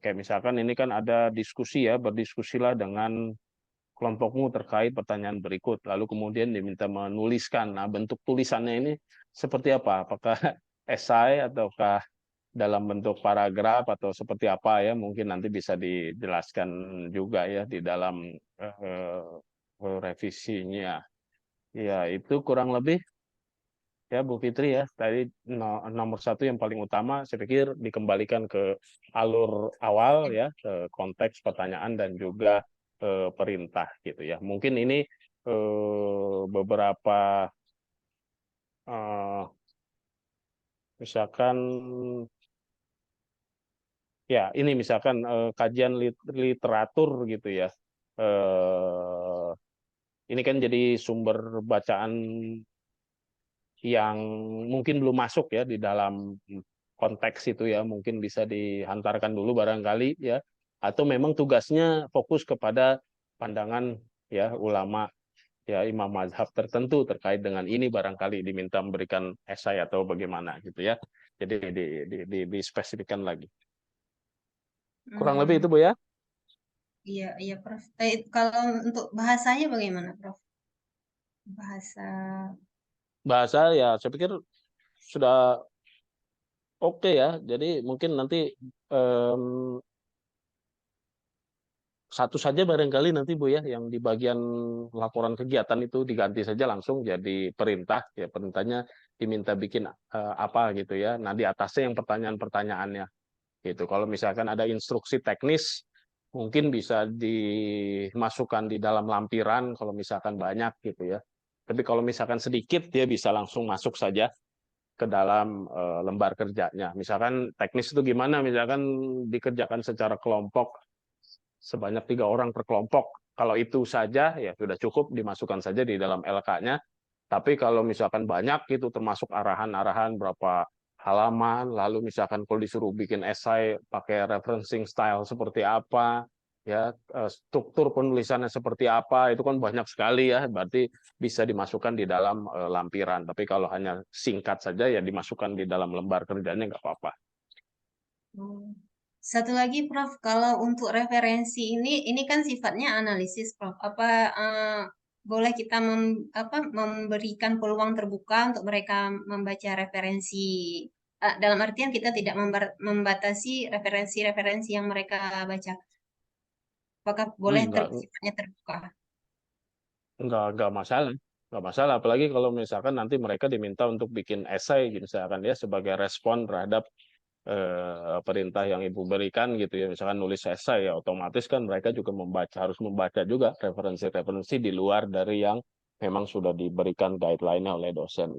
[SPEAKER 1] Kayak misalkan ini kan ada diskusi ya, berdiskusilah dengan kelompokmu terkait pertanyaan berikut, lalu kemudian diminta menuliskan. Nah, bentuk tulisannya ini seperti apa? Apakah esai ataukah dalam bentuk paragraf atau seperti apa ya, mungkin nanti bisa dijelaskan juga ya di dalam revisinya. Ya, itu kurang lebih ya Bu Fitri ya. Tadi nomor satu yang paling utama saya pikir dikembalikan ke alur awal ya, ke konteks pertanyaan dan juga perintah gitu ya. Mungkin ini beberapa misalkan ya, ini misalkan kajian literatur gitu ya. Ini kan jadi sumber bacaan yang mungkin belum masuk ya di dalam konteks itu ya, mungkin bisa dihantarkan dulu barangkali ya, atau memang tugasnya fokus kepada pandangan ya ulama ya, imam mazhab tertentu terkait dengan ini, barangkali diminta memberikan esai atau bagaimana gitu ya. Jadi dispesifikkan lagi. Kurang lebih itu Bu ya.
[SPEAKER 4] Iya, iya, Prof. Kalau untuk bahasanya bagaimana, Prof?
[SPEAKER 1] Bahasa ya saya pikir sudah oke ya. Jadi mungkin nanti satu saja barangkali nanti Bu ya, yang di bagian laporan kegiatan itu diganti saja langsung jadi perintah ya, perintahnya diminta bikin apa gitu ya. Nah, di atasnya yang pertanyaan-pertanyaannya gitu. Kalau misalkan ada instruksi teknis mungkin bisa dimasukkan di dalam lampiran kalau misalkan banyak gitu ya. Tapi kalau misalkan sedikit dia bisa langsung masuk saja ke dalam lembar kerjanya. Misalkan teknis itu gimana, misalkan dikerjakan secara kelompok sebanyak 3 orang per kelompok. Kalau itu saja ya sudah cukup, dimasukkan saja di dalam LK-nya. Tapi kalau misalkan banyak itu, termasuk arahan-arahan berapa halaman, lalu misalkan kalau disuruh bikin esai pakai referencing style seperti apa, ya struktur penulisannya seperti apa, itu kan banyak sekali ya, berarti bisa dimasukkan di dalam lampiran. Tapi kalau hanya singkat saja ya dimasukkan di dalam lembar kerjanya nggak apa-apa.
[SPEAKER 4] Satu lagi, Prof, kalau untuk referensi ini kan sifatnya analisis, Prof. Apa boleh kita memberikan peluang terbuka untuk mereka membaca referensi? Dalam artian kita tidak membatasi referensi-referensi yang mereka baca. Apakah boleh sifatnya terbuka?
[SPEAKER 1] Enggak masalah. Nggak masalah, apalagi kalau misalkan nanti mereka diminta untuk bikin esai misalkan ya, sebagai respon terhadap perintah yang Ibu berikan gitu ya, misalkan nulis esai ya, otomatis kan mereka juga harus membaca juga referensi-referensi di luar dari yang memang sudah diberikan guideline-nya oleh dosen.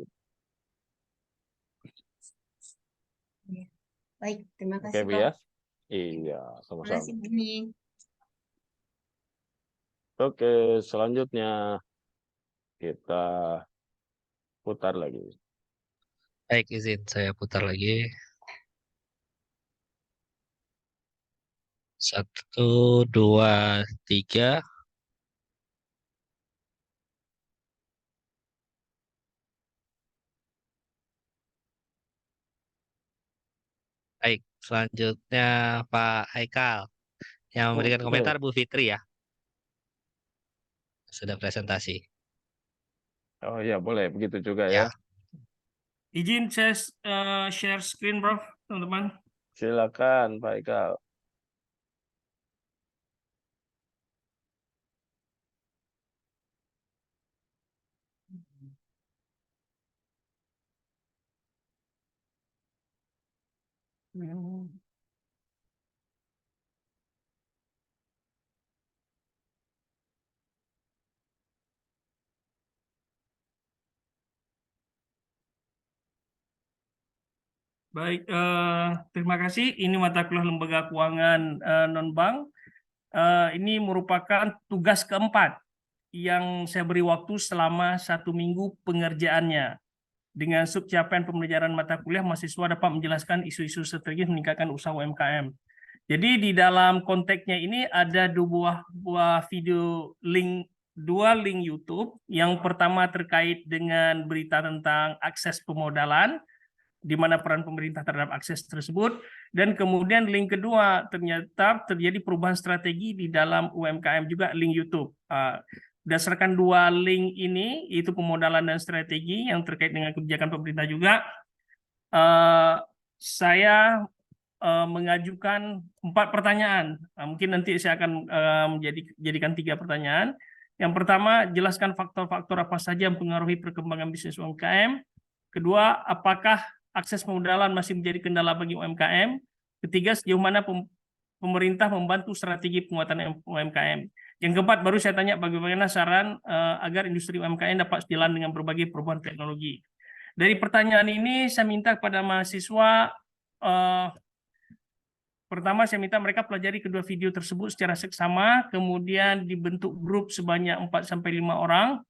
[SPEAKER 4] Baik, terima
[SPEAKER 1] Oke,
[SPEAKER 4] kasih,
[SPEAKER 1] Bu
[SPEAKER 4] Prof.
[SPEAKER 1] ya. Iya,
[SPEAKER 4] Terima
[SPEAKER 1] sama-sama.
[SPEAKER 4] kasih, Buni.
[SPEAKER 1] Oke, selanjutnya kita putar lagi.
[SPEAKER 2] Baik, izin saya putar lagi. 1, 2, 3. Baik, selanjutnya Pak Haikal yang memberikan komentar Bu Fitri ya. Sudah presentasi.
[SPEAKER 1] Oh iya, boleh begitu juga
[SPEAKER 2] Ya.
[SPEAKER 1] ya.
[SPEAKER 6] Izin saya share screen, Prof, teman-teman.
[SPEAKER 1] Silakan Pak Ikal.
[SPEAKER 6] Baik, terima kasih. Ini mata kuliah Lembaga Keuangan Non-Bank. Ini merupakan tugas keempat yang saya beri waktu selama 1 minggu pengerjaannya. Dengan subcapaian pembelajaran mata kuliah, mahasiswa dapat menjelaskan isu-isu strategis meningkatkan usaha UMKM. Jadi di dalam konteksnya ini ada dua link YouTube. Yang pertama terkait dengan berita tentang akses pemodalan, di mana peran pemerintah terhadap akses tersebut, dan kemudian link kedua ternyata terjadi perubahan strategi di dalam UMKM, juga link YouTube. Berdasarkan dua link ini, yaitu pemodalan dan strategi yang terkait dengan kebijakan pemerintah juga, saya mengajukan 4 pertanyaan. Mungkin nanti saya akan menjadikan 3 pertanyaan. Yang pertama, jelaskan faktor-faktor apa saja yang mempengaruhi perkembangan bisnis UMKM. Kedua, apakah akses pemodalan masih menjadi kendala bagi UMKM? Ketiga, sejauh mana pemerintah membantu strategi penguatan UMKM? Yang keempat, baru saya tanya bagaimana saran agar industri UMKM dapat sejalan dengan berbagai perubahan teknologi. Dari pertanyaan ini, saya minta kepada mahasiswa, pertama saya minta mereka pelajari kedua video tersebut secara seksama, kemudian dibentuk grup sebanyak 4-5 orang.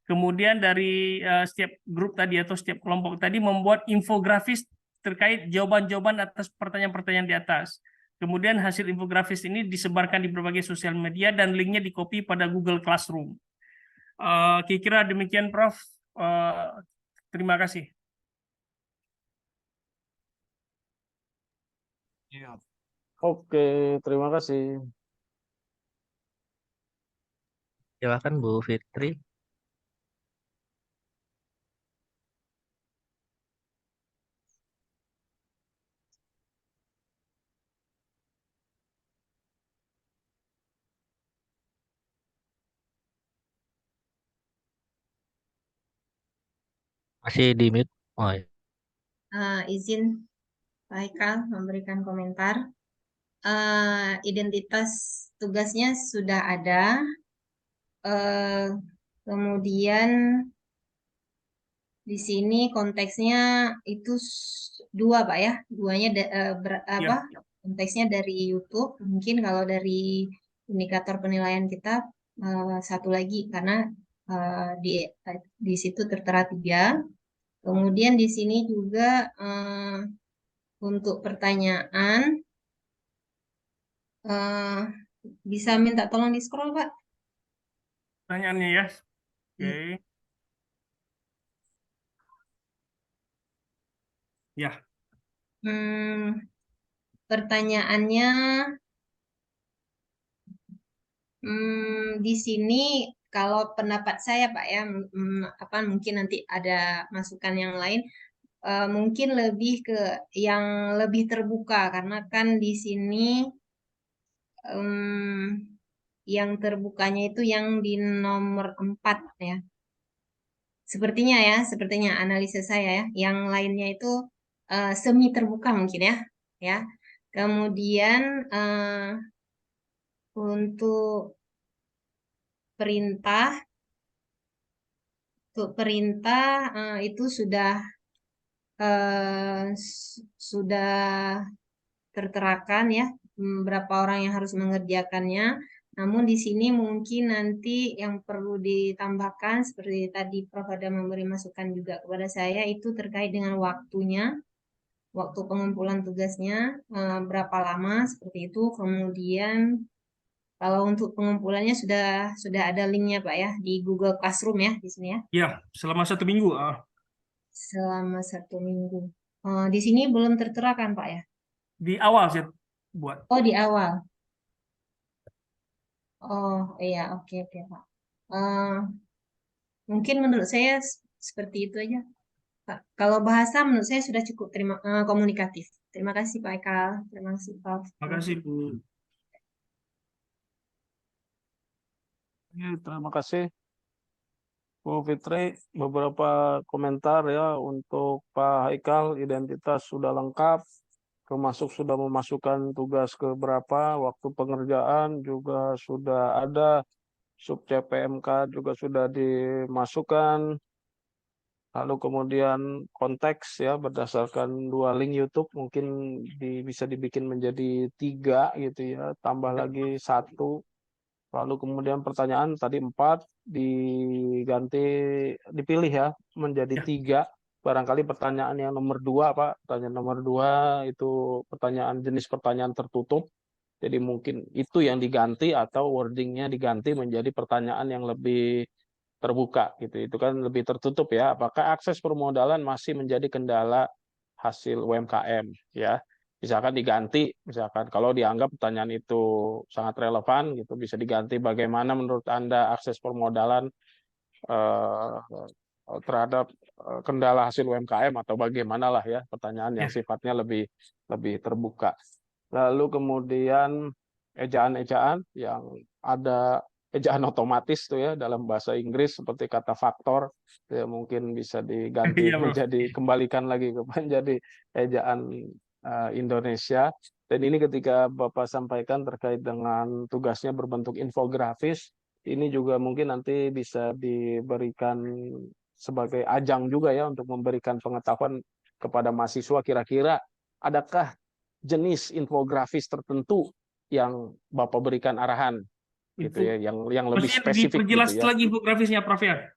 [SPEAKER 6] Kemudian dari setiap grup tadi atau setiap kelompok tadi membuat infografis terkait jawaban-jawaban atas pertanyaan-pertanyaan di atas. Kemudian hasil infografis ini disebarkan di berbagai sosial media dan linknya di-copy pada Google Classroom. Kira-kira demikian, Prof. Terima kasih.
[SPEAKER 1] Oke, terima kasih.
[SPEAKER 2] Silakan Bu Fitri. Masih di mute. Oh, ya.
[SPEAKER 4] Izin Pak Haikal memberikan komentar. Identitas tugasnya sudah ada. Kemudian di sini konteksnya itu 2 Pak ya. Duanya konteksnya dari YouTube. Mungkin kalau dari indikator penilaian kita 1 lagi karena di situ tertera 3. Kemudian di sini juga untuk pertanyaan bisa minta tolong di scroll Pak.
[SPEAKER 6] Pertanyaannya ya. Oke. Ya.
[SPEAKER 4] Pertanyaannya di sini kalau pendapat saya Pak ya, mungkin nanti ada masukan yang lain, mungkin lebih ke yang lebih terbuka karena kan di sini yang terbukanya itu yang di nomor 4 ya. Sepertinya analisa saya ya. Yang lainnya itu semi terbuka mungkin ya. Kemudian untuk perintah itu sudah terterakan ya berapa orang yang harus mengerjakannya. Namun di sini mungkin nanti yang perlu ditambahkan seperti tadi Prof ada memberi masukan juga kepada saya itu terkait dengan waktunya, waktu pengumpulan tugasnya berapa lama seperti itu. Kemudian kalau untuk pengumpulannya sudah ada linknya Pak ya di Google Classroom ya di sini ya.
[SPEAKER 6] Ya, selama 1 minggu.
[SPEAKER 4] Selama 1 minggu. Di sini belum tertera kan Pak ya?
[SPEAKER 6] Di awal saya buat.
[SPEAKER 4] Oh di awal. Oh iya oke Pak. Mungkin menurut saya seperti itu aja Pak. Kalau bahasa menurut saya sudah cukup komunikatif. Terima kasih Pak Haikal. Terima kasih Prof.
[SPEAKER 6] Terima kasih Bu.
[SPEAKER 1] Ya, terima kasih Bu Fitri. Beberapa komentar ya untuk Pak Haikal, identitas sudah lengkap, termasuk sudah memasukkan tugas ke berapa, waktu pengerjaan juga sudah ada, sub CPMK juga sudah dimasukkan, lalu kemudian konteks ya berdasarkan 2 link YouTube mungkin bisa dibikin menjadi 3 gitu ya, tambah lagi 1. Lalu kemudian pertanyaan tadi 4 diganti, dipilih ya menjadi
[SPEAKER 6] Ya.
[SPEAKER 1] 3. Barangkali pertanyaan yang nomor 2 Pak, pertanyaan nomor 2 itu jenis pertanyaan tertutup. Jadi mungkin itu yang diganti atau wordingnya diganti menjadi pertanyaan yang lebih terbuka gitu. Itu kan lebih tertutup ya. Apakah akses permodalan masih menjadi kendala hasil UMKM ya? Misalkan diganti, misalkan kalau dianggap pertanyaan itu sangat relevan gitu, bisa diganti bagaimana menurut Anda akses permodalan terhadap kendala hasil UMKM atau bagaimanalah ya, pertanyaan yang
[SPEAKER 6] Ya.
[SPEAKER 1] sifatnya lebih terbuka. Lalu kemudian ejaan-ejaan yang ada ejaan otomatis tuh ya dalam bahasa Inggris seperti kata faktor ya mungkin bisa diganti
[SPEAKER 6] Iya, Prof.
[SPEAKER 1] menjadi kembalikan lagi ke menjadi ejaan Indonesia. Dan ini ketika Bapak sampaikan terkait dengan tugasnya berbentuk infografis, ini juga mungkin nanti bisa diberikan sebagai ajang juga ya untuk memberikan pengetahuan kepada mahasiswa, kira-kira adakah jenis infografis tertentu yang Bapak berikan arahan gitu ya, yang lebih
[SPEAKER 6] Maksudnya
[SPEAKER 1] spesifik
[SPEAKER 6] diperjelas
[SPEAKER 1] gitu ya.
[SPEAKER 6] lagi infografisnya Prof ya?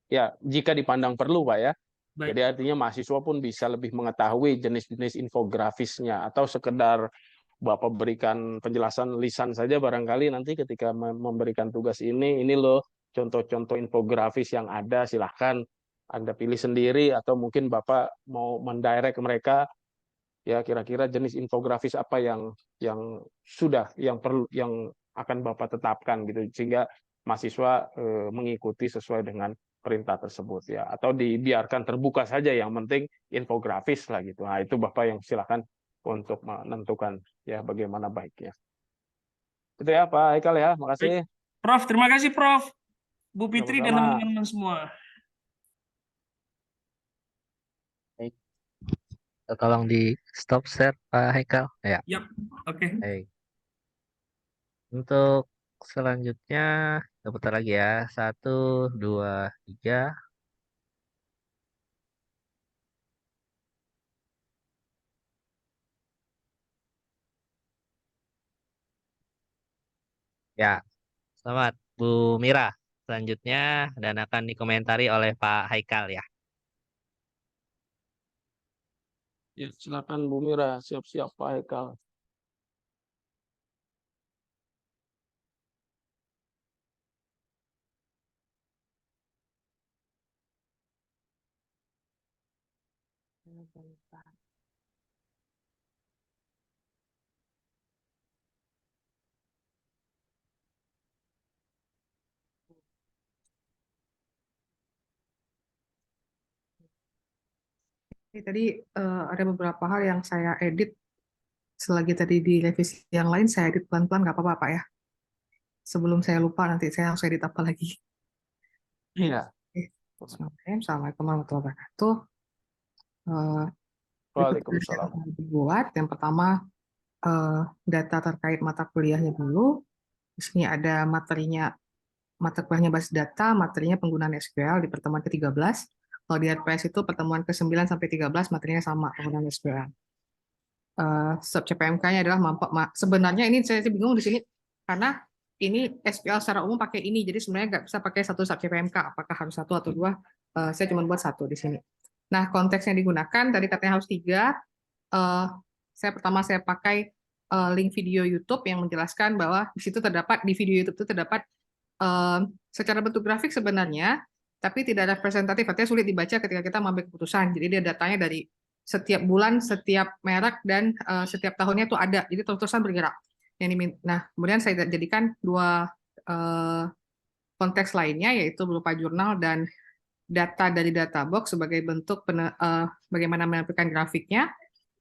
[SPEAKER 1] Ya, jika dipandang perlu Pak ya.
[SPEAKER 6] Baik.
[SPEAKER 1] Jadi artinya mahasiswa pun bisa lebih mengetahui jenis-jenis infografisnya, atau sekedar Bapak berikan penjelasan lisan saja barangkali nanti ketika memberikan tugas ini loh contoh-contoh infografis yang ada, silahkan Anda pilih sendiri, atau mungkin Bapak mau mendirect mereka ya kira-kira jenis infografis apa yang perlu, yang akan Bapak tetapkan gitu, sehingga mahasiswa mengikuti sesuai dengan perintah tersebut ya, atau dibiarkan terbuka saja, yang penting infografis lah gitu. Nah, itu Bapak yang silakan untuk menentukan ya bagaimana baiknya. Itu ya Pak Haikal ya, makasih.
[SPEAKER 6] Prof, terima kasih Prof. Bu Fitri dan
[SPEAKER 1] Sama-sama.
[SPEAKER 6] teman-teman semua.
[SPEAKER 2] Tolong di stop share Pak Haikal. Ya.
[SPEAKER 6] Yap, oke.
[SPEAKER 2] Baik. Untuk selanjutnya, kita putar lagi ya. 1, 2, 3. Ya, selamat Bu Mira. Selanjutnya dan akan dikomentari oleh Pak Haikal ya.
[SPEAKER 1] Ya, silakan Bu Mira, siap-siap Pak Haikal.
[SPEAKER 8] Tadi ada beberapa hal yang saya edit, selagi tadi di revisi yang lain saya edit pelan-pelan, nggak apa-apa Pak ya. Sebelum saya lupa nanti saya harus edit apa lagi.
[SPEAKER 1] Iya.
[SPEAKER 8] Assalamualaikum warahmatullahi wabarakatuh.
[SPEAKER 1] Waalaikumsalam.
[SPEAKER 8] Dibuat yang pertama data terkait mata kuliahnya dulu. Di sini ada materinya, mata kuliahnya basis data, materinya penggunaan SQL di pertemuan ke-13. Kalau di RPS itu pertemuan ke-9 sampai 13 materinya sama, penggunaan SQL. Sub CPMK-nya adalah sebenarnya ini saya bingung di sini karena ini SQL secara umum pakai ini, jadi sebenarnya nggak bisa pakai satu sub CPMK, apakah harus 1 atau 2? Saya cuma buat 1 di sini. Nah, konteks yang digunakan tadi katanya harus 3. Saya pakai link video YouTube yang menjelaskan bahwa di situ terdapat, di video YouTube itu terdapat secara bentuk grafik sebenarnya, tapi tidak representatif, artinya sulit dibaca ketika kita mengambil keputusan. Jadi dia datanya dari setiap bulan, setiap merek, dan setiap tahunnya itu ada. Jadi terus-terusan bergerak. Nah, kemudian saya jadikan 2 konteks lainnya, yaitu berupa jurnal dan data dari data box sebagai bentuk bagaimana menampilkan grafiknya.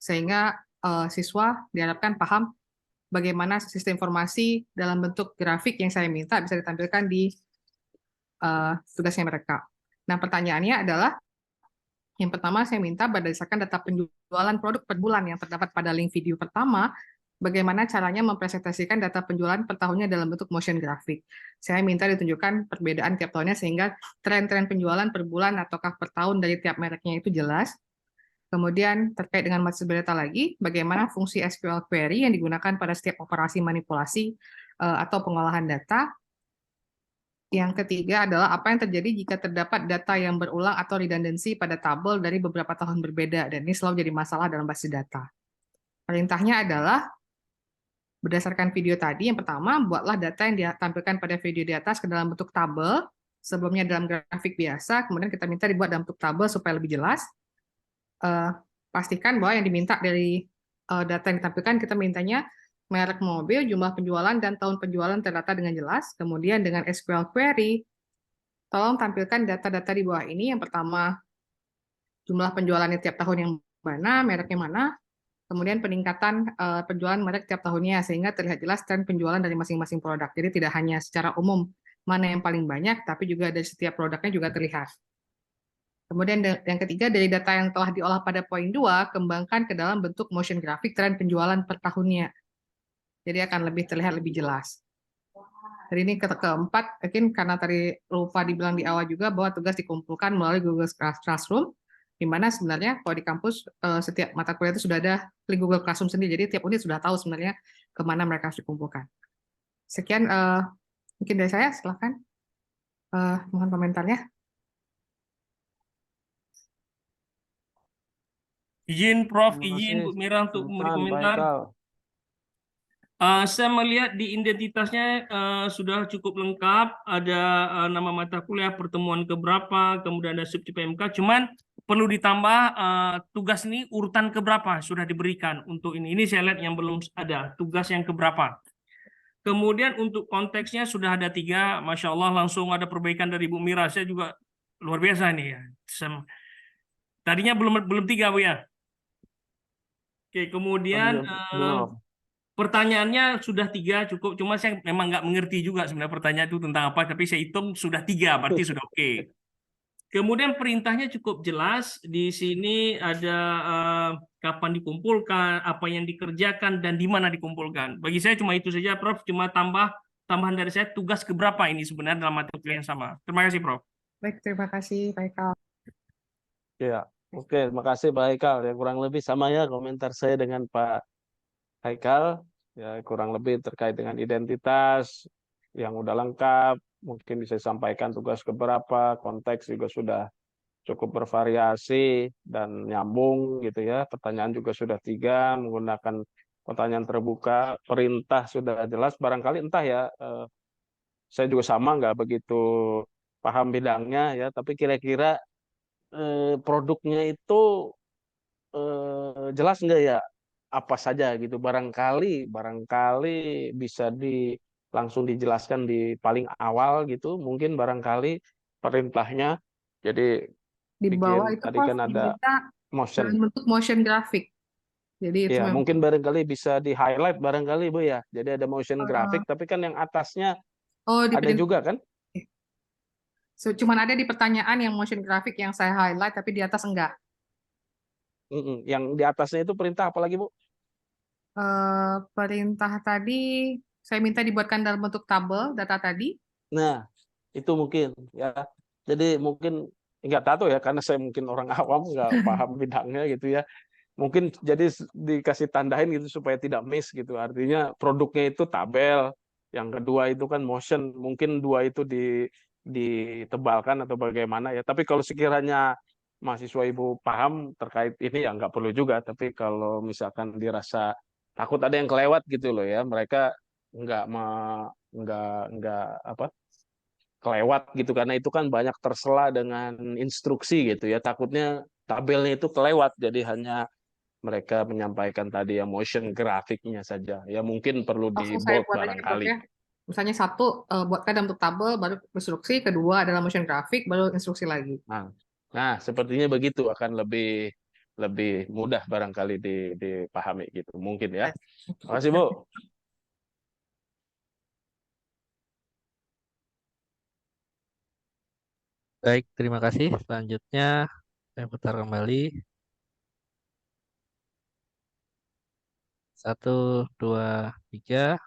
[SPEAKER 8] sehingga siswa diharapkan paham bagaimana sistem informasi dalam bentuk grafik yang saya minta bisa ditampilkan di tugasnya mereka. Nah, pertanyaannya adalah, yang pertama saya minta berdasarkan data penjualan produk per bulan yang terdapat pada link video pertama, bagaimana caranya mempresentasikan data penjualan per tahunnya dalam bentuk motion grafik. Saya minta ditunjukkan perbedaan tiap tahunnya sehingga tren-tren penjualan per bulan ataukah per tahun dari tiap mereknya itu jelas. Kemudian terkait dengan matriks data lagi, bagaimana fungsi SQL query yang digunakan pada setiap operasi manipulasi atau pengolahan data. Yang ketiga adalah apa yang terjadi jika terdapat data yang berulang atau redundancy pada tabel dari beberapa tahun berbeda, dan ini selalu jadi masalah dalam basis data. Perintahnya adalah, berdasarkan video tadi, yang pertama, buatlah data yang ditampilkan pada video di atas ke dalam bentuk tabel, sebelumnya dalam grafik biasa, kemudian kita minta dibuat dalam bentuk tabel supaya lebih jelas. Pastikan bahwa yang diminta dari data yang ditampilkan, kita mintanya merek mobil, jumlah penjualan, dan tahun penjualan terdata dengan jelas. Kemudian dengan SQL query, tolong tampilkan data-data di bawah ini. Yang pertama, jumlah penjualannya tiap tahun yang mana, mereknya mana, kemudian peningkatan penjualan merek tiap tahunnya, sehingga terlihat jelas tren penjualan dari masing-masing produk. Jadi tidak hanya secara umum mana yang paling banyak, tapi juga dari setiap produknya juga terlihat. Kemudian yang ketiga, dari data yang telah diolah pada poin 2, kembangkan ke dalam bentuk motion grafik tren penjualan per tahunnya. Jadi akan lebih terlihat lebih jelas. Jadi ini keempat, mungkin karena tadi lupa dibilang di awal juga bahwa tugas dikumpulkan melalui Google Classroom, di mana sebenarnya kalau di kampus setiap mata kuliah itu sudah ada link Google Classroom sendiri, jadi tiap unit sudah tahu sebenarnya kemana mereka harus dikumpulkan. Sekian mungkin dari saya, silahkan. Mohon komentarnya.
[SPEAKER 6] Izin Prof,
[SPEAKER 1] Terima
[SPEAKER 6] izin
[SPEAKER 1] kasih,
[SPEAKER 6] Bu Mira untuk memberi
[SPEAKER 1] Pak
[SPEAKER 6] komentar.
[SPEAKER 1] Haikal.
[SPEAKER 6] Saya melihat di identitasnya sudah cukup lengkap, ada nama mata kuliah, pertemuan keberapa, kemudian ada subjek PMK, cuman perlu ditambah tugas ini urutan keberapa sudah diberikan untuk ini. Ini saya lihat yang belum ada, tugas yang keberapa. Kemudian untuk konteksnya sudah ada 3, Masya Allah langsung ada perbaikan dari Bu Mira, saya juga luar biasa nih ya. Tadinya belum 3 Bu ya. Oke, kemudian pertanyaannya sudah 3 cukup, cuma saya memang nggak mengerti juga sebenarnya pertanyaan itu tentang apa, tapi saya hitung sudah 3, berarti sudah oke. Kemudian perintahnya cukup jelas, di sini ada kapan dikumpulkan, apa yang dikerjakan, dan di mana dikumpulkan. Bagi saya cuma itu saja, Prof. Cuma tambahan dari saya, tugas keberapa ini sebenarnya dalam mata kuliah yang sama. Terima kasih, Prof.
[SPEAKER 8] Baik, terima kasih Pak Haikal.
[SPEAKER 1] Ya, oke, terima kasih Pak Haikal. Ya, kurang lebih sama ya komentar saya dengan Pak Haikal. Ya, kurang lebih terkait dengan identitas yang udah lengkap, mungkin bisa disampaikan tugas keberapa, konteks juga sudah cukup bervariasi dan nyambung gitu ya. Pertanyaan juga sudah 3, menggunakan pertanyaan terbuka, perintah sudah jelas. Barangkali entah ya, saya juga sama nggak begitu paham bidangnya ya, tapi kira-kira produknya itu jelas nggak ya? Apa saja gitu, barangkali bisa langsung dijelaskan di paling awal gitu, mungkin barangkali perintahnya. Jadi
[SPEAKER 8] Di bawah itu
[SPEAKER 1] tadi
[SPEAKER 8] Prof,
[SPEAKER 1] kan ada
[SPEAKER 8] diminta
[SPEAKER 1] motion
[SPEAKER 8] dalam bentuk motion grafik. Jadi itu
[SPEAKER 1] ya,
[SPEAKER 8] memang
[SPEAKER 1] mungkin barangkali bisa di highlight barangkali Bu ya, jadi ada motion grafik, tapi kan yang atasnya
[SPEAKER 8] di
[SPEAKER 1] ada juga kan.
[SPEAKER 8] cuman ada di pertanyaan yang motion grafik yang saya highlight, tapi di atas enggak.
[SPEAKER 1] Yang di atasnya itu perintah apa lagi Bu?
[SPEAKER 8] Perintah tadi saya minta dibuatkan dalam bentuk tabel data tadi.
[SPEAKER 1] Nah, itu mungkin ya. Jadi mungkin nggak tahu ya, karena saya mungkin orang awam nggak paham bidangnya gitu ya. Mungkin jadi dikasih tandain gitu supaya tidak miss gitu. Artinya produknya itu tabel, yang kedua itu kan motion. Mungkin 2 itu ditebalkan atau bagaimana ya. Tapi kalau sekiranya mahasiswa Ibu paham terkait ini ya nggak perlu juga. Tapi kalau misalkan dirasa takut ada yang kelewat gitu loh ya, mereka nggak kelewat gitu, karena itu kan banyak tersela dengan instruksi gitu ya, takutnya tabelnya itu kelewat, jadi hanya mereka menyampaikan tadi yang motion grafiknya saja ya, mungkin perlu di
[SPEAKER 8] Langsung saya
[SPEAKER 1] bold
[SPEAKER 8] buat aja Prof
[SPEAKER 1] barangkali.
[SPEAKER 8] ya. Misalnya 1 buatkan dalam bentuk tabel, baru instruksi, kedua adalah motion grafik, baru instruksi lagi.
[SPEAKER 1] Nah, sepertinya begitu akan lebih lebih mudah barangkali dipahami gitu mungkin ya. Terima kasih Bu.
[SPEAKER 2] Baik, terima kasih. Selanjutnya saya putar kembali. 1, 2, 3.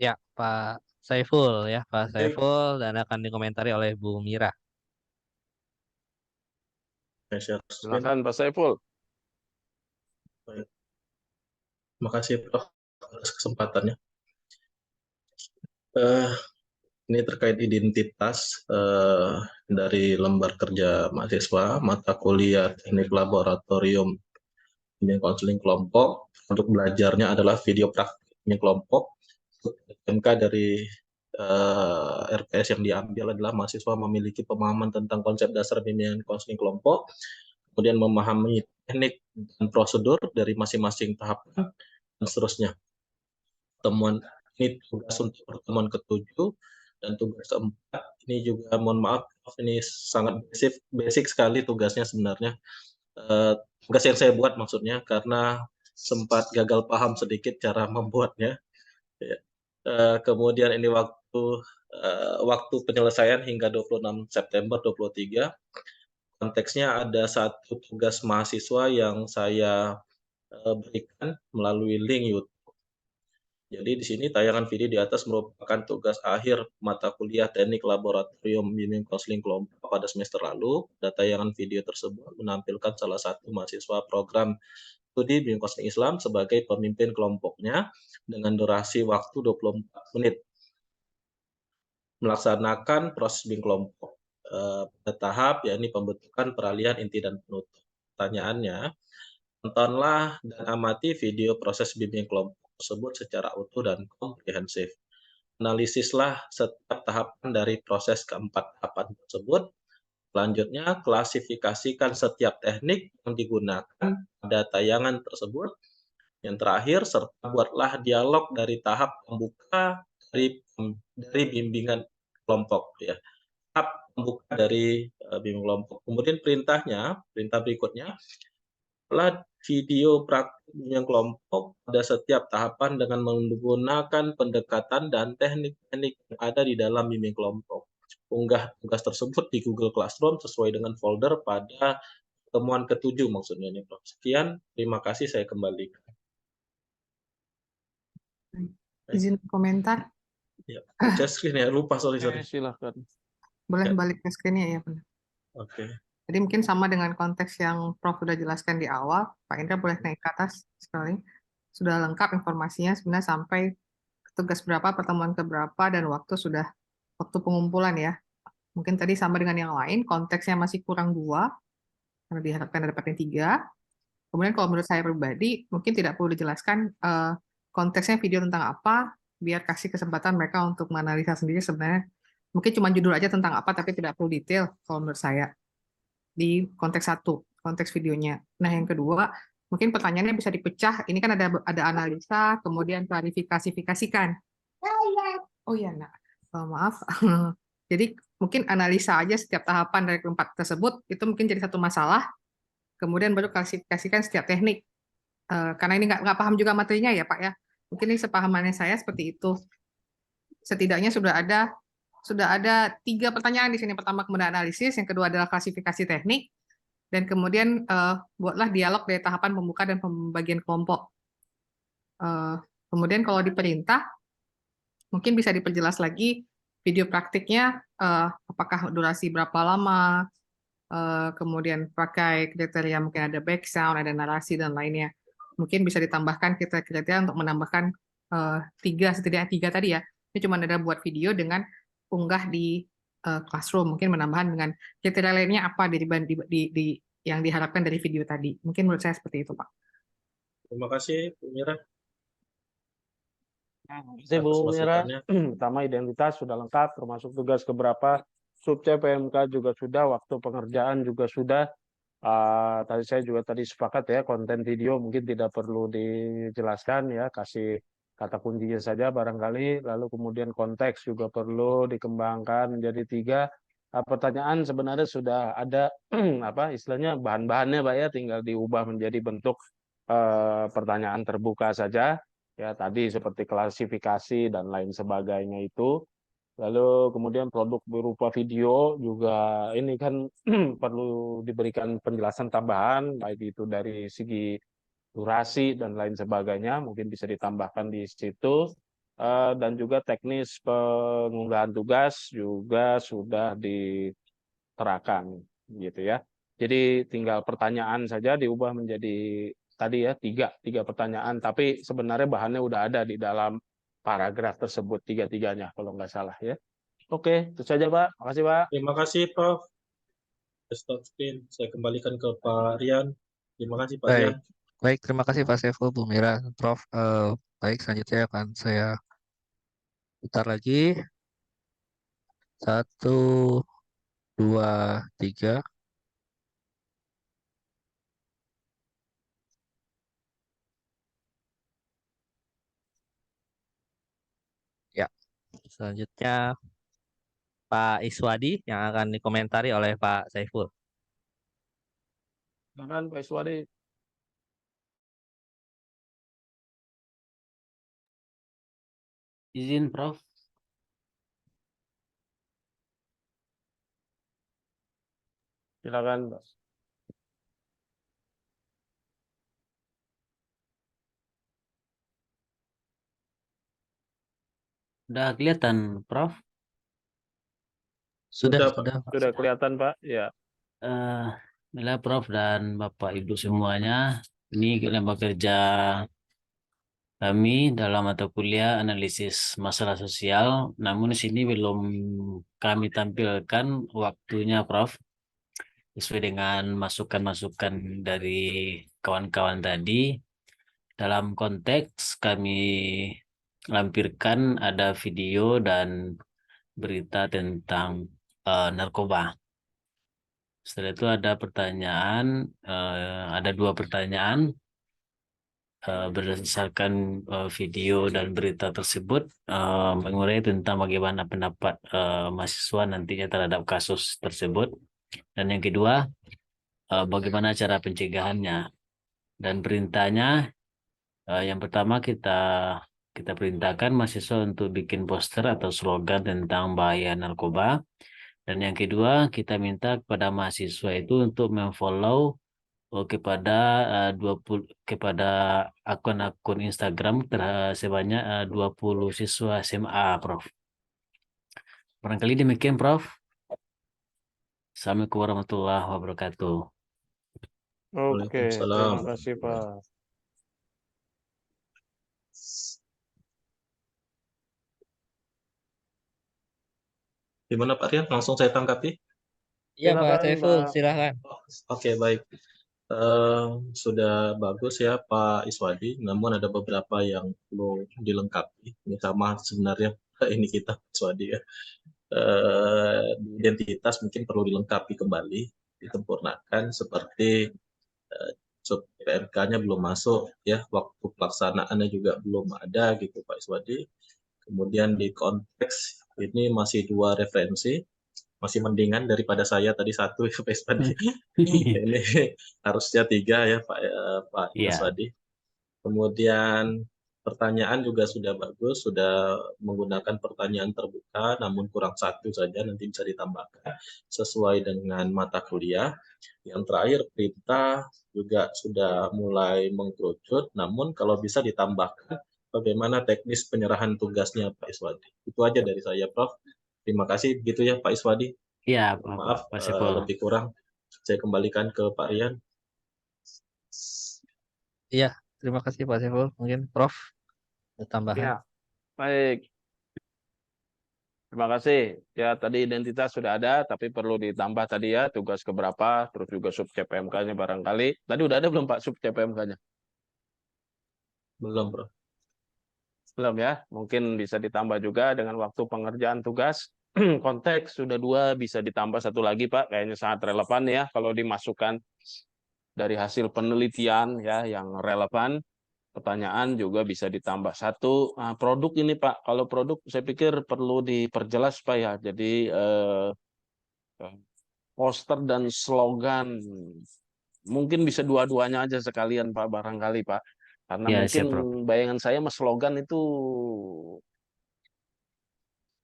[SPEAKER 2] Ya, Pak Saiful ya, Pak Saiful, dan akan dikomentari oleh Bu Mira.
[SPEAKER 9] Saya share screen.
[SPEAKER 1] Silakan Pak Saiful.
[SPEAKER 9] Baik. Terima kasih Prof atas kesempatannya. Ini terkait identitas dari lembar kerja mahasiswa mata kuliah teknik laboratorium ini konseling kelompok. Untuk belajarnya adalah video praktik ini kelompok. MK dari RPS yang diambil adalah mahasiswa memiliki pemahaman tentang konsep dasar bimbingan konseling kelompok, kemudian memahami teknik dan prosedur dari masing-masing tahapan, dan seterusnya. Temuan ini tugas untuk pertemuan ke-7 dan tugas ke-4 ini juga mohon maaf ini sangat basic sekali tugasnya sebenarnya. Tugas yang saya buat maksudnya karena sempat gagal paham sedikit cara membuatnya. Kemudian ini waktu penyelesaian hingga 26 September 23. Konteksnya ada satu tugas mahasiswa yang saya berikan melalui link YouTube. Jadi di sini tayangan video di atas merupakan tugas akhir mata kuliah teknik laboratorium bimbingan konseling kelompok pada semester lalu. Tayangan video tersebut menampilkan salah satu mahasiswa program studi bimbingan konseling Islam sebagai pemimpin kelompoknya dengan durasi waktu 24 menit. Melaksanakan proses bimbing kelompok pada tahap yakni pembentukan, peralihan, inti, dan penutup. Pertanyaannya, tontonlah dan amati video proses bimbing kelompok tersebut secara utuh dan komprehensif. Analisislah setiap tahapan dari proses keempat tahapan tersebut. Selanjutnya, klasifikasikan setiap teknik yang digunakan pada tayangan tersebut. Yang terakhir, serta buatlah dialog dari tahap pembuka dari bimbingan kelompok. Ya. Tahap pembuka dari bimbingan kelompok. Kemudian perintah berikutnya, adalah video praktik bimbingan kelompok pada setiap tahapan dengan menggunakan pendekatan dan teknik-teknik yang ada di dalam bimbingan kelompok. Unggah tugas tersebut di Google Classroom sesuai dengan folder pada pertemuan ke-7 maksudnya ini, Prof. Sekian, terima kasih, saya kembalikan.
[SPEAKER 8] Izin komentar,
[SPEAKER 9] Ya, share screen ya, lupa, sorry.
[SPEAKER 1] Silakan.
[SPEAKER 8] boleh
[SPEAKER 9] Ya.
[SPEAKER 8] balik ke screen-nya ya, benar.
[SPEAKER 9] Oke.
[SPEAKER 8] Jadi mungkin sama dengan konteks yang Prof sudah jelaskan di awal, Pak Indra boleh naik ke atas sekali. Sudah lengkap informasinya sebenarnya sampai tugas berapa, pertemuan ke berapa, dan waktu pengumpulan ya. Mungkin tadi sama dengan yang lain, konteksnya masih kurang 2, karena diharapkan dapatnya 3. Kemudian kalau menurut saya pribadi, mungkin tidak perlu dijelaskan konteksnya video tentang apa, biar kasih kesempatan mereka untuk menganalisa sendiri sebenarnya. Mungkin cuma judul aja tentang apa, tapi tidak perlu detail kalau menurut saya. Di konteks 1, konteks videonya. Nah, yang kedua, mungkin pertanyaannya bisa dipecah. Ini kan ada analisa, kemudian klarifikasikan. Oh iya, nak. Maaf. Jadi mungkin analisa aja setiap tahapan dari keempat tersebut, itu mungkin jadi satu masalah. Kemudian baru klasifikasikan setiap teknik. Karena ini nggak paham juga materinya ya, Pak ya. Mungkin ini sepahamannya saya seperti itu. Setidaknya sudah ada 3 pertanyaan di sini. Pertama kemudian analisis, yang kedua adalah klasifikasi teknik, dan kemudian buatlah dialog dari tahapan pembuka dan pembagian kelompok. Kemudian kalau diperintah, mungkin bisa diperjelas lagi video praktiknya, apakah durasi berapa lama, kemudian pakai kriteria mungkin ada back sound, ada narasi, dan lainnya. Mungkin bisa ditambahkan kriteria untuk menambahkan 3, setidaknya 3 tadi ya. Ini cuma ada buat video dengan unggah di Classroom, mungkin menambahkan dengan kriteria lainnya apa yang diharapkan dari video tadi. Mungkin menurut saya seperti itu, Pak.
[SPEAKER 9] Terima kasih, Bu Mira.
[SPEAKER 1] Terima kasih, Bu Mira. Pertama, identitas sudah lengkap, termasuk tugas keberapa, subc PMK juga sudah, waktu pengerjaan juga sudah. Tadi saya juga sepakat ya, konten video mungkin tidak perlu dijelaskan ya, kasih kata kuncinya saja barangkali, lalu kemudian konteks juga perlu dikembangkan menjadi 3. Pertanyaan sebenarnya sudah ada apa istilahnya bahan-bahannya Pak ya, tinggal diubah menjadi bentuk pertanyaan terbuka saja ya, tadi seperti klasifikasi dan lain sebagainya itu. Lalu kemudian produk berupa video juga ini kan perlu diberikan penjelasan tambahan, baik itu dari segi durasi dan lain sebagainya, mungkin bisa ditambahkan di situ. Dan juga teknis pengunggahan tugas juga sudah diterakan, gitu ya. Jadi tinggal pertanyaan saja diubah menjadi tadi ya tiga pertanyaan, tapi sebenarnya bahannya udah ada di dalam paragraf tersebut tiga-tiganya kalau nggak salah ya. Oke, itu saja Pak. Makasih Pak.
[SPEAKER 9] Terima kasih Prof. Stop screen. Saya kembalikan ke Pak Rian. Terima kasih Pak Rian.
[SPEAKER 2] Baik, terima kasih Pak Saiful, Bu Mira, Prof. Baik, selanjutnya akan saya putar lagi. 1, 2, 3. Ya, selanjutnya Pak Iswadi yang akan dikomentari oleh Pak Saiful.
[SPEAKER 1] Silakan Pak Iswadi.
[SPEAKER 10] Izin Prof.
[SPEAKER 1] Silakan Pak.
[SPEAKER 10] Udah kelihatan Prof?
[SPEAKER 2] Sudah.
[SPEAKER 1] Sudah kelihatan Pak. Ya.
[SPEAKER 10] Bila Prof dan Bapak Ibu semuanya, ini lembaga kerja kami dalam mata kuliah analisis masalah sosial. Namun di sini belum kami tampilkan waktunya Prof. Sesuai dengan masukan-masukan dari kawan-kawan tadi. Dalam konteks kami lampirkan ada video dan berita tentang narkoba. Setelah itu ada pertanyaan, ada 2 pertanyaan berdasarkan video dan berita tersebut mengurai tentang bagaimana pendapat mahasiswa nantinya terhadap kasus tersebut. Dan yang kedua, bagaimana cara pencegahannya. Dan perintahnya, yang pertama kita perintahkan mahasiswa untuk bikin poster atau slogan tentang bahaya narkoba. Dan yang kedua, kita minta kepada mahasiswa itu untuk memfollow kepada akun-akun Instagram sebanyak 20 siswa SMA, Prof. Barangkali demikian, Prof. Assalamualaikum warahmatullahi wabarakatuh.
[SPEAKER 1] Oke, terima kasih Pak.
[SPEAKER 9] Gimana Pak Rian? Langsung saya tanggapi?
[SPEAKER 2] Iya Pak Saiful, silakan.
[SPEAKER 9] Oke, baik. Sudah bagus ya Pak Iswadi, namun ada beberapa yang perlu dilengkapi. Ini sama sebenarnya ini kita Pak Iswadi ya. Identitas mungkin perlu dilengkapi kembali, disempurnakan seperti PMK-nya belum masuk ya, waktu pelaksanaannya juga belum ada gitu Pak Iswadi. Kemudian di konteks ini masih 2 referensi, masih mendingan daripada saya tadi 1 ya Pak Iswadi. Ini harusnya 3 ya Pak Iswadi. Kemudian pertanyaan juga sudah bagus, sudah menggunakan pertanyaan terbuka, namun kurang 1 saja, nanti bisa ditambahkan sesuai dengan mata kuliah. Yang terakhir, perintah juga sudah mulai mengkerucut, namun kalau bisa ditambahkan bagaimana teknis penyerahan tugasnya Pak Iswadi. Itu aja dari saya, Prof. Terima kasih, begitu ya Pak Iswadi.
[SPEAKER 10] Iya,
[SPEAKER 9] maaf lebih kurang. Saya kembalikan ke Pak Rian.
[SPEAKER 2] Iya, terima kasih Pak Saiful. Mungkin Prof ada tambahan.
[SPEAKER 1] Ya, baik. Terima kasih. Ya, tadi identitas sudah ada, tapi perlu ditambah tadi ya, tugas keberapa, terus juga sub CPMK-nya barangkali. Tadi udah ada belum Pak sub CPMK-nya?
[SPEAKER 9] Belum, Bro.
[SPEAKER 1] Belum ya, mungkin bisa ditambah juga dengan waktu pengerjaan tugas. Konteks sudah 2, bisa ditambah 1 lagi Pak, kayaknya sangat relevan ya, kalau dimasukkan dari hasil penelitian ya yang relevan. pertanyaan juga bisa ditambah satu. Nah, produk ini Pak, kalau produk saya pikir perlu diperjelas Pak ya. Jadi poster dan slogan mungkin bisa dua-duanya aja sekalian Pak, barangkali Pak. Karena
[SPEAKER 10] Ya,
[SPEAKER 1] mungkin
[SPEAKER 10] siap, Prof.
[SPEAKER 1] bayangan saya mas slogan itu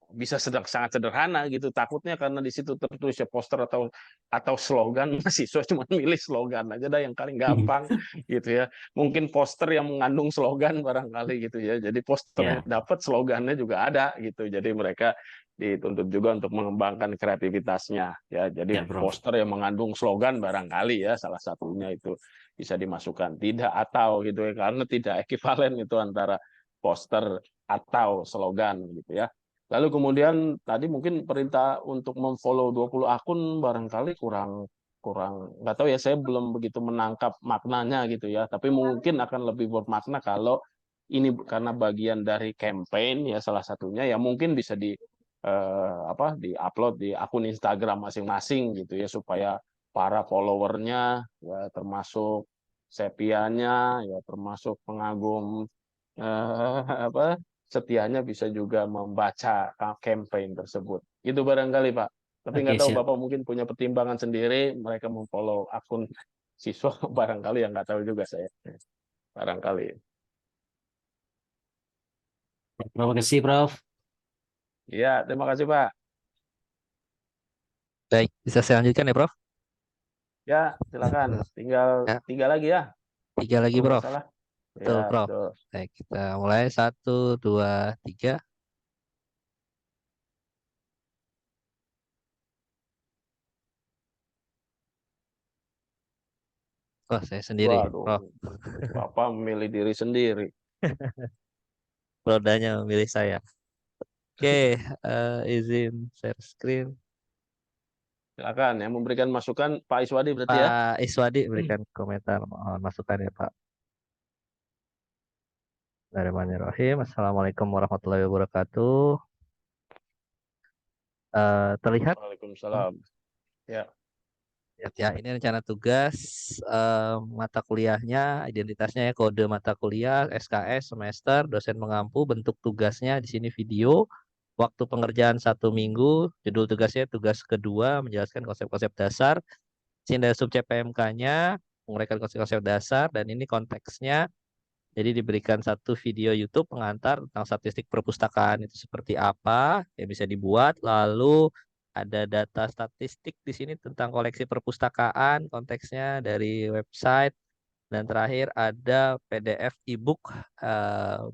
[SPEAKER 1] bisa sangat sederhana gitu. Takutnya karena di situ tertulis ya poster atau slogan, mahasiswa cuma milih slogan aja dah yang paling gampang gitu ya. Mungkin poster yang mengandung slogan barangkali gitu ya. Jadi posternya
[SPEAKER 10] Ya,
[SPEAKER 1] dapat, slogannya juga ada gitu. Jadi mereka dituntut juga untuk mengembangkan kreativitasnya ya. Jadi
[SPEAKER 10] ya, Prof.
[SPEAKER 1] poster yang mengandung slogan barangkali ya salah satunya itu bisa dimasukkan. Tidak atau gitu ya, karena tidak ekivalen itu antara poster atau slogan gitu ya. Lalu kemudian tadi mungkin perintah untuk memfollow 20 akun barangkali kurang kurang nggak tahu ya, saya belum begitu menangkap maknanya gitu ya. Tapi mungkin akan lebih bermakna kalau ini karena bagian dari campaign ya salah satunya ya mungkin bisa di-upload di akun Instagram masing-masing gitu ya supaya para followernya ya termasuk sepianya ya termasuk pengagum apa setianya bisa juga membaca campaign tersebut. Itu barangkali Pak. Tapi
[SPEAKER 10] Oke,
[SPEAKER 1] nggak tahu
[SPEAKER 10] siap.
[SPEAKER 1] Bapak mungkin punya pertimbangan sendiri, mereka memfollow akun siswa barangkali yang nggak tahu juga saya. Barangkali.
[SPEAKER 10] Terima kasih, Prof.
[SPEAKER 1] Iya, terima kasih Pak.
[SPEAKER 2] Baik, bisa saya lanjutkan ya, Prof?
[SPEAKER 1] Ya, silakan. Tinggal
[SPEAKER 2] Ya,
[SPEAKER 1] 3 lagi ya,
[SPEAKER 2] 3 lagi,
[SPEAKER 1] kalau nggak
[SPEAKER 2] Prof.
[SPEAKER 1] salah. Ya,
[SPEAKER 2] Betul, Prof.
[SPEAKER 1] betul.
[SPEAKER 2] Baik, kita mulai 1, 2, 3. Wah, saya sendiri,
[SPEAKER 1] Waduh,
[SPEAKER 2] Prof.
[SPEAKER 1] Bapak memilih diri sendiri.
[SPEAKER 2] Rodanya memilih saya. Oke, izin share screen.
[SPEAKER 1] Silakan yang memberikan masukan Pak Iswadi berarti ya.
[SPEAKER 2] Pak Iswadi berikan komentar, mohon masukan ya, Pak. Bismillahirrahmanirrahim. Assalamualaikum warahmatullahi wabarakatuh. Terlihat?
[SPEAKER 1] Waalaikumsalam. Ya.
[SPEAKER 2] Ya, ini rencana tugas mata kuliahnya, identitasnya ya kode mata kuliah, SKS, semester, dosen mengampu, bentuk tugasnya di sini video, waktu pengerjaan 1 minggu, judul tugasnya tugas kedua, menjelaskan konsep-konsep dasar, sini ada sub CPMK-nya, menguraikan konsep-konsep dasar, dan ini konteksnya, jadi diberikan satu video YouTube pengantar tentang statistik perpustakaan itu seperti apa yang bisa dibuat, lalu ada data statistik di sini tentang koleksi perpustakaan, konteksnya dari website, dan terakhir ada PDF e-book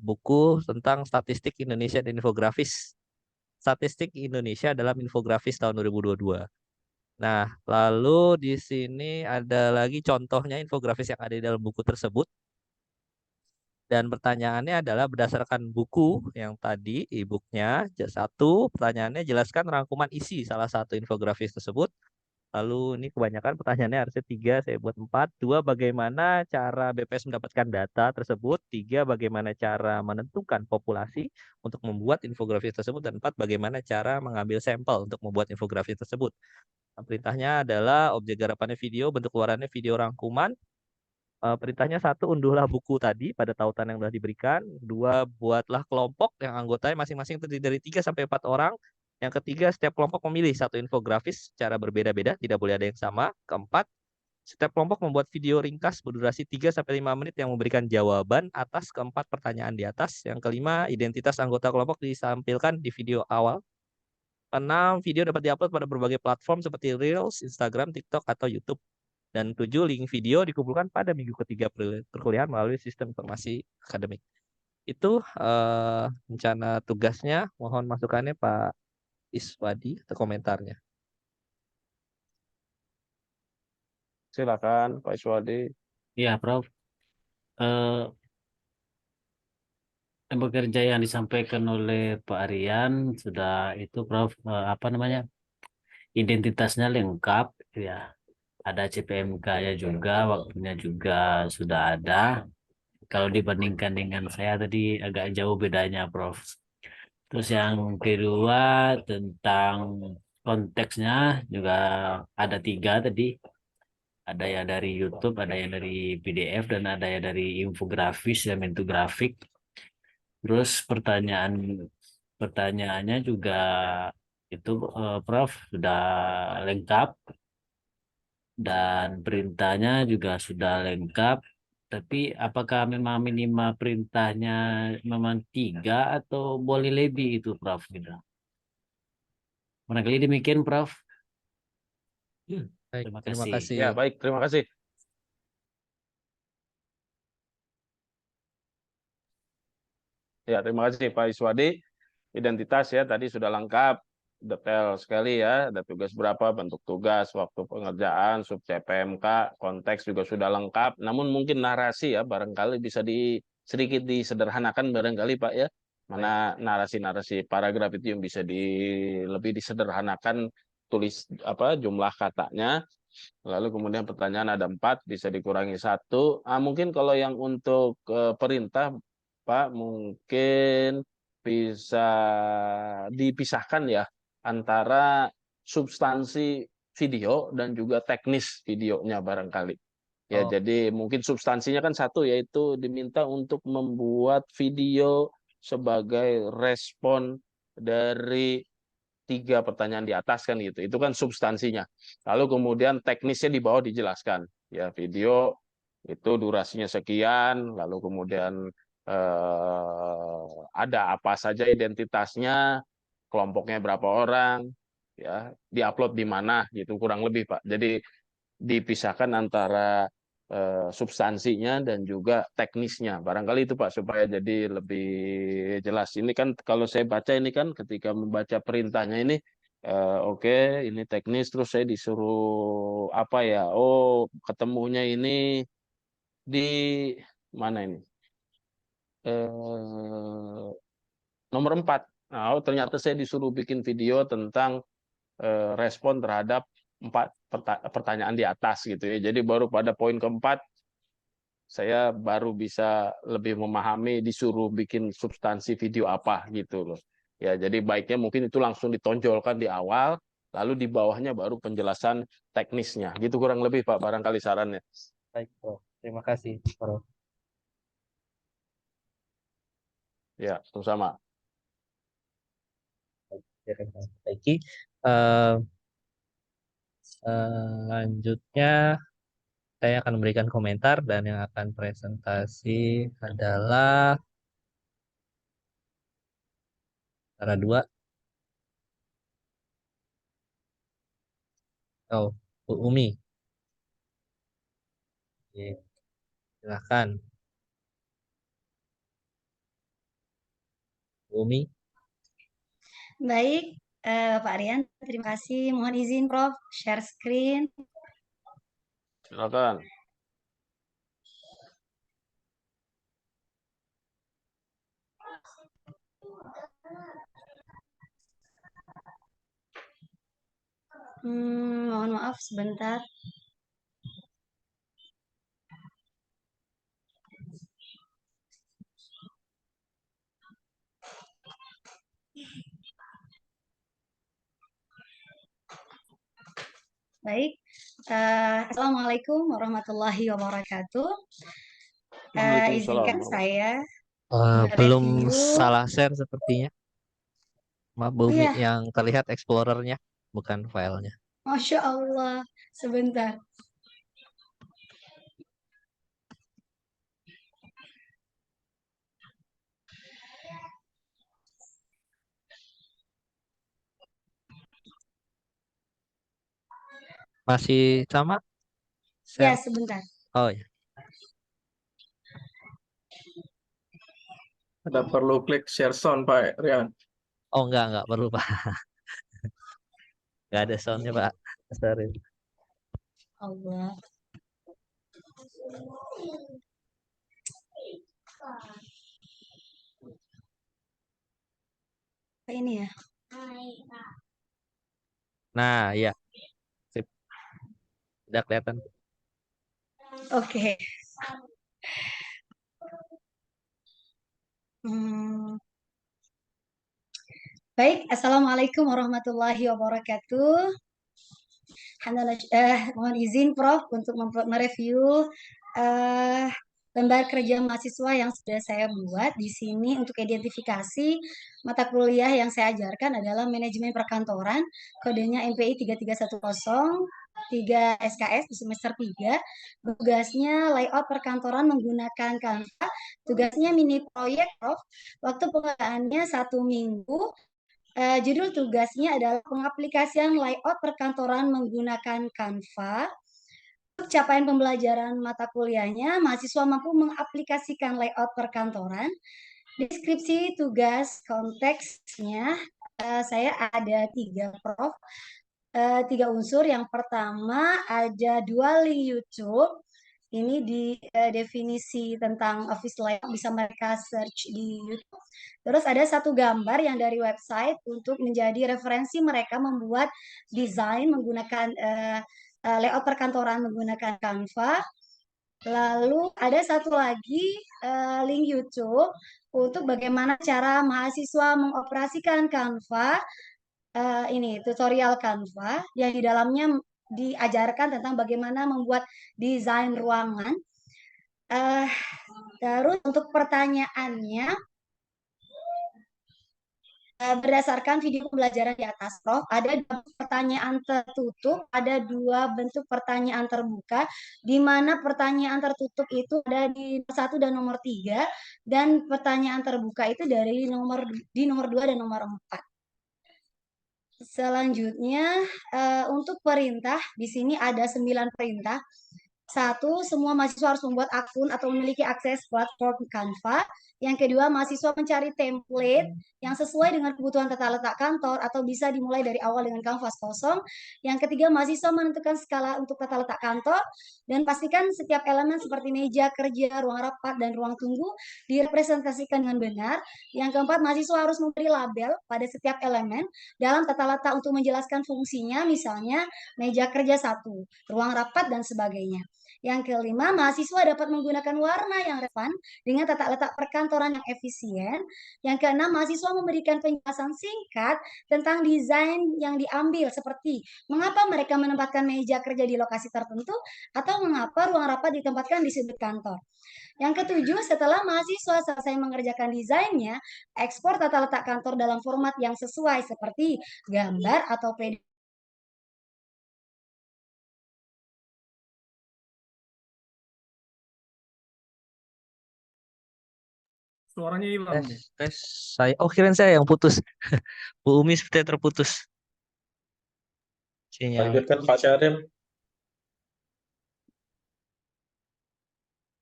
[SPEAKER 2] buku tentang statistik Indonesia dan infografis. Statistik Indonesia dalam infografis tahun 2022. Nah, lalu di sini ada lagi contohnya infografis yang ada di dalam buku tersebut. Dan pertanyaannya adalah berdasarkan buku yang tadi, e-booknya, satu, pertanyaannya jelaskan rangkuman isi salah satu infografis tersebut. Lalu ini kebanyakan pertanyaannya harusnya 3, saya buat 4. 2, bagaimana cara BPS mendapatkan data tersebut. 3, bagaimana cara menentukan populasi untuk membuat infografis tersebut. Dan 4, bagaimana cara mengambil sampel untuk membuat infografis tersebut. Nah, perintahnya adalah objek garapannya video, bentuk keluarannya video rangkuman. Perintahnya 1, unduhlah buku tadi pada tautan yang sudah diberikan. 2, buatlah kelompok yang anggotanya masing-masing terdiri dari 3 sampai 4 orang. Yang ketiga, setiap kelompok memilih satu infografis secara berbeda-beda, tidak boleh ada yang sama. Keempat, setiap kelompok membuat video ringkas berdurasi 3 sampai 5 menit yang memberikan jawaban atas keempat pertanyaan di atas. Yang kelima, identitas anggota kelompok ditampilkan di video awal. 6, video dapat diupload pada berbagai platform seperti Reels, Instagram, TikTok, atau YouTube. Dan 7, link video dikumpulkan pada minggu ketiga perkuliahan melalui sistem informasi akademik. Itu rencana tugasnya. Mohon masukannya Pak Iswadi atau komentarnya.
[SPEAKER 1] Silakan Pak Iswadi.
[SPEAKER 10] Ya, Prof. Bekerja yang disampaikan oleh Pak Aryan sudah itu, Prof. Apa namanya? Identitasnya lengkap, ya. Ada CPMK-nya juga, waktunya juga sudah ada. Kalau dibandingkan dengan saya tadi agak jauh bedanya, Prof. Terus yang kedua tentang konteksnya juga ada 3 tadi. Ada yang dari YouTube, ada yang dari PDF, dan ada yang dari infografis dan bentuk grafik. Terus pertanyaannya juga itu Prof sudah lengkap dan perintahnya juga sudah lengkap. Tapi apakah memang minimal perintahnya memang 3 atau boleh lebih itu Prof? Gitu. Barangkali demikian Prof.
[SPEAKER 2] Baik,
[SPEAKER 10] Terima
[SPEAKER 2] terima
[SPEAKER 10] kasih.
[SPEAKER 2] kasih.
[SPEAKER 1] Ya, baik, terima kasih. Ya, terima kasih Pak Iswadi. Identitas ya tadi sudah lengkap, detail sekali ya. Ada tugas berapa, bentuk tugas, waktu pengerjaan, sub CPMK, konteks juga sudah lengkap. Namun mungkin narasi ya barangkali bisa sedikit disederhanakan barangkali Pak ya. Mana narasi-narasi paragraf itu yang bisa lebih disederhanakan, tulis apa jumlah katanya. Lalu kemudian pertanyaan ada 4, bisa dikurangi 1. Mungkin kalau yang untuk perintah, Pak, mungkin bisa dipisahkan ya antara substansi video dan juga teknis videonya barangkali. Ya,
[SPEAKER 2] Oh,
[SPEAKER 1] jadi mungkin substansinya kan satu, yaitu diminta untuk membuat video sebagai respon dari 3 pertanyaan di atas kan gitu. Itu kan substansinya. Lalu kemudian teknisnya di bawah dijelaskan. Ya, video itu durasinya sekian, lalu kemudian ada apa saja identitasnya, kelompoknya berapa orang, ya, diupload di mana gitu kurang lebih Pak. Jadi dipisahkan antara substansinya dan juga teknisnya. Barangkali itu Pak supaya jadi lebih jelas. Ini kan kalau saya baca ini kan ketika membaca perintahnya ini oke, ini teknis terus saya disuruh apa ya? Oh, ketemunya ini di mana ini? Eh, nomor 4. Nah, oh, ternyata saya disuruh bikin video tentang respon terhadap 4 pertanyaan di atas gitu ya. Jadi baru pada poin keempat saya baru bisa lebih memahami disuruh bikin substansi video apa gitu loh. Ya, jadi baiknya mungkin itu langsung ditonjolkan di awal, lalu di bawahnya baru penjelasan teknisnya. Gitu kurang lebih Pak, barangkali sarannya.
[SPEAKER 2] baik, Prof. Terima kasih, Prof.
[SPEAKER 1] Ya, sama-sama.
[SPEAKER 2] Baik, selanjutnya saya akan memberikan komentar dan yang akan presentasi adalah cara 2. Oh, Bu Umi. Oke, silahkan, Bu Umi.
[SPEAKER 7] Baik, Pak Rian, terima kasih. Mohon izin, Prof, share screen.
[SPEAKER 1] Silakan.
[SPEAKER 7] Mohon maaf sebentar. Baik, Assalamualaikum warahmatullahi wabarakatuh. Izinkan
[SPEAKER 1] Waalaikumsalam.
[SPEAKER 7] saya
[SPEAKER 2] Belum
[SPEAKER 7] mereview.
[SPEAKER 2] salah share sepertinya. Maaf, Bu
[SPEAKER 7] Oh
[SPEAKER 2] Umi,
[SPEAKER 7] ya,
[SPEAKER 2] yang terlihat Explorernya, bukan filenya.
[SPEAKER 7] Masya Allah. Sebentar.
[SPEAKER 2] Masih sama?
[SPEAKER 7] Ya,
[SPEAKER 2] Share?
[SPEAKER 7] sebentar.
[SPEAKER 2] Oh ya.
[SPEAKER 11] Ada perlu klik share sound Pak Rian.
[SPEAKER 2] Oh enggak perlu Pak. Enggak ada soundnya Pak. Sorry.
[SPEAKER 7] Allah. Apa ini ya?
[SPEAKER 2] Nah, ya. Sip. Udah kelihatan.
[SPEAKER 7] Oke. Baik, Assalamualaikum warahmatullahi wabarakatuh. Mohon izin Prof untuk mereview lembar kerja mahasiswa yang sudah saya buat di sini. Untuk identifikasi mata kuliah yang saya ajarkan adalah manajemen perkantoran, kodenya MPI 3310, 3 SKS di semester 3. Tugasnya layout perkantoran menggunakan Canva. Tugasnya mini proyek, Prof. Waktu pengolahannya 1 minggu. Judul tugasnya adalah pengaplikasian layout perkantoran menggunakan Canva. Untuk capaian pembelajaran mata kuliahnya, mahasiswa mampu mengaplikasikan layout perkantoran. Deskripsi tugas konteksnya, saya ada 3, Prof. 3 unsur. Yang pertama ada 2 link YouTube. Ini di definisi tentang office layout, bisa mereka search di YouTube. Terus ada 1 gambar yang dari website untuk menjadi referensi mereka membuat desain menggunakan layout perkantoran menggunakan Canva. Lalu ada 1 lagi link YouTube untuk bagaimana cara mahasiswa mengoperasikan Canva. Ini tutorial Canva yang di dalamnya diajarkan tentang bagaimana membuat desain ruangan. Terus untuk pertanyaannya, berdasarkan video pembelajaran di atas, Prof, ada 2 pertanyaan tertutup, ada 2 bentuk pertanyaan terbuka, di mana pertanyaan tertutup itu ada di nomor 1 dan nomor 3, dan pertanyaan terbuka itu dari nomor 2 dan nomor 4. Selanjutnya, untuk perintah, di sini ada 9 perintah. 1, semua mahasiswa harus membuat akun atau memiliki akses platform Canva. Yang kedua, mahasiswa mencari template yang sesuai dengan kebutuhan tata letak kantor atau bisa dimulai dari awal dengan kanvas kosong. Yang ketiga, mahasiswa menentukan skala untuk tata letak kantor dan pastikan setiap elemen seperti meja kerja, ruang rapat, dan ruang tunggu direpresentasikan dengan benar. Yang keempat, mahasiswa harus memberi label pada setiap elemen dalam tata letak untuk menjelaskan fungsinya, misalnya meja kerja 1, ruang rapat, dan sebagainya. Yang kelima, mahasiswa dapat menggunakan warna yang relevan dengan tata letak perkantoran yang efisien. Yang keenam, mahasiswa memberikan penjelasan singkat tentang desain yang diambil, seperti mengapa mereka menempatkan meja kerja di lokasi tertentu atau mengapa ruang rapat ditempatkan di sudut kantor. Yang ketujuh, setelah mahasiswa selesai mengerjakan desainnya, ekspor tata letak kantor dalam format yang sesuai seperti gambar atau PDF.
[SPEAKER 6] Suaranya hilang.
[SPEAKER 2] Tes saya. Oh, kirain saya yang putus. Bu Umi seperti terputus. Sinyal.
[SPEAKER 9] Lanjutkan Pak Syaril.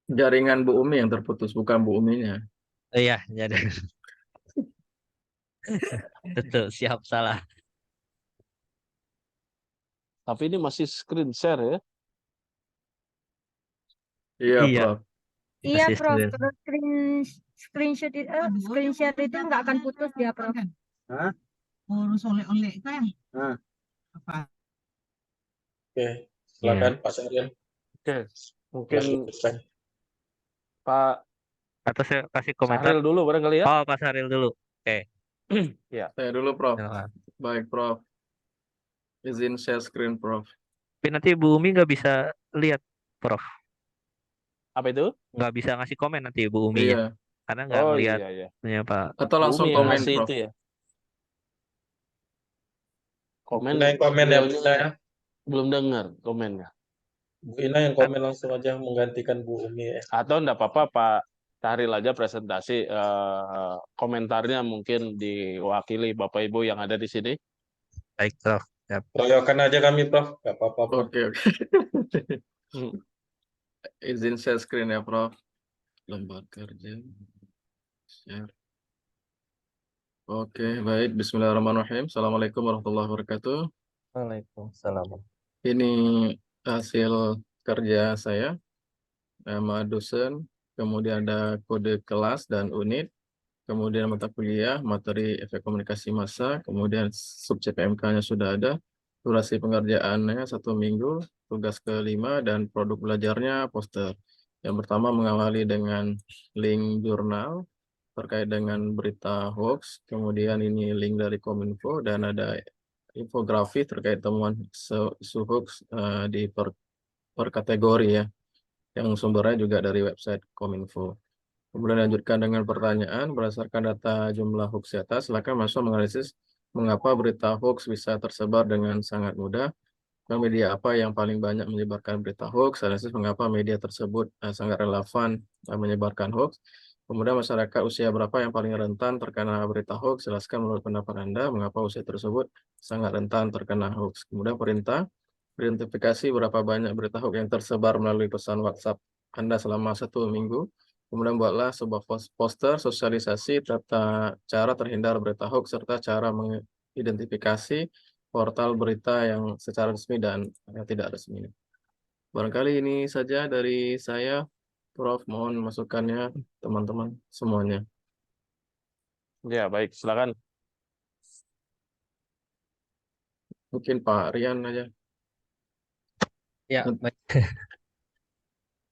[SPEAKER 11] Jaringan Bu Umi yang terputus, bukan Bu Uminya.
[SPEAKER 2] Iya, jadi. Betul, siap, salah.
[SPEAKER 1] Tapi ini masih screen share ya.
[SPEAKER 11] Iya,
[SPEAKER 2] Iya.
[SPEAKER 11] Prof.
[SPEAKER 3] Iya,
[SPEAKER 2] Masih
[SPEAKER 3] Prof.
[SPEAKER 2] screen.
[SPEAKER 3] Terus screenshot itu, screenshot itu nggak akan putus dia, Prof.
[SPEAKER 12] Hah? Urus oleh-oleh kan? Apa?
[SPEAKER 9] Oke, silakan Pak Syaril.
[SPEAKER 1] Oke, mungkin
[SPEAKER 9] Lanjutkan.
[SPEAKER 1] Pak
[SPEAKER 2] Atau saya kasih komentar.
[SPEAKER 1] Syahril dulu barangkali ya.
[SPEAKER 2] Oh, Pak Saril dulu. Oke.
[SPEAKER 1] Ya.
[SPEAKER 11] Saya dulu, Prof.
[SPEAKER 2] Silakan.
[SPEAKER 11] Baik, Prof. Izin share screen, Prof.
[SPEAKER 2] Tapi nanti Bu Umi nggak bisa lihat, Prof.
[SPEAKER 1] Apa itu?
[SPEAKER 2] Nggak bisa ngasih komen nanti Bu Uminya.
[SPEAKER 11] Iya.
[SPEAKER 2] Karena nggak
[SPEAKER 1] Oh
[SPEAKER 2] ngelihat
[SPEAKER 1] iya iya.
[SPEAKER 2] punya Pak.
[SPEAKER 11] Atau langsung
[SPEAKER 1] Umi yang
[SPEAKER 11] komen,
[SPEAKER 1] ngasih
[SPEAKER 11] Prof.
[SPEAKER 1] itu ya. Komen
[SPEAKER 9] Ina yang komen ya, Bu
[SPEAKER 1] beliaunya
[SPEAKER 9] Ina ya.
[SPEAKER 1] belum dengar komennya.
[SPEAKER 9] Bu Ina yang komen langsung aja menggantikan Bu Umi ya.
[SPEAKER 1] Atau enggak apa-apa Pak Syahril aja presentasi komentarnya mungkin diwakili Bapak Ibu yang ada di sini.
[SPEAKER 2] Baik, Prof. Siap.
[SPEAKER 9] Royokan aja kami, Prof. Gak apa-apa, Prof.
[SPEAKER 11] Oke. Izin share screen ya, Prof. Lembar kerja. Share. Oke, baik. Bismillahirrahmanirrahim. Assalamualaikum warahmatullahi wabarakatuh.
[SPEAKER 2] Waalaikumsalam.
[SPEAKER 11] Ini hasil kerja saya. Nama dosen, kemudian ada kode kelas dan unit, kemudian mata kuliah, materi efek komunikasi massa, kemudian sub CPMK-nya sudah ada, durasi pengerjaannya 1 minggu, tugas ke-5, dan produk belajarnya poster. Yang pertama mengawali dengan link jurnal terkait dengan berita hoax, kemudian ini link dari Kominfo, dan ada infografis terkait temuan isu hoax di per kategori ya, yang sumbernya juga dari website Kominfo. Kemudian lanjutkan dengan pertanyaan, berdasarkan data jumlah hoax di atas, silakan mahasiswa menganalisis mengapa berita hoax bisa tersebar dengan sangat mudah, dan media apa yang paling banyak menyebarkan berita hoax, analisis mengapa media tersebut sangat relevan menyebarkan hoax. Kemudian masyarakat usia berapa yang paling rentan terkena berita hoax, jelaskan menurut pendapat Anda mengapa usia tersebut sangat rentan terkena hoax. Kemudian perintah, identifikasi berapa banyak berita hoax yang tersebar melalui pesan WhatsApp Anda selama 1 minggu. Kemudian buatlah sebuah poster sosialisasi tata cara terhindar berita hoax serta cara mengidentifikasi portal berita yang secara resmi dan tidak resmi. Barangkali ini saja dari saya, Prof. Mohon masukannya teman-teman semuanya.
[SPEAKER 1] Ya, baik, silakan.
[SPEAKER 11] Mungkin Pak Rian aja.
[SPEAKER 2] Ya, baik.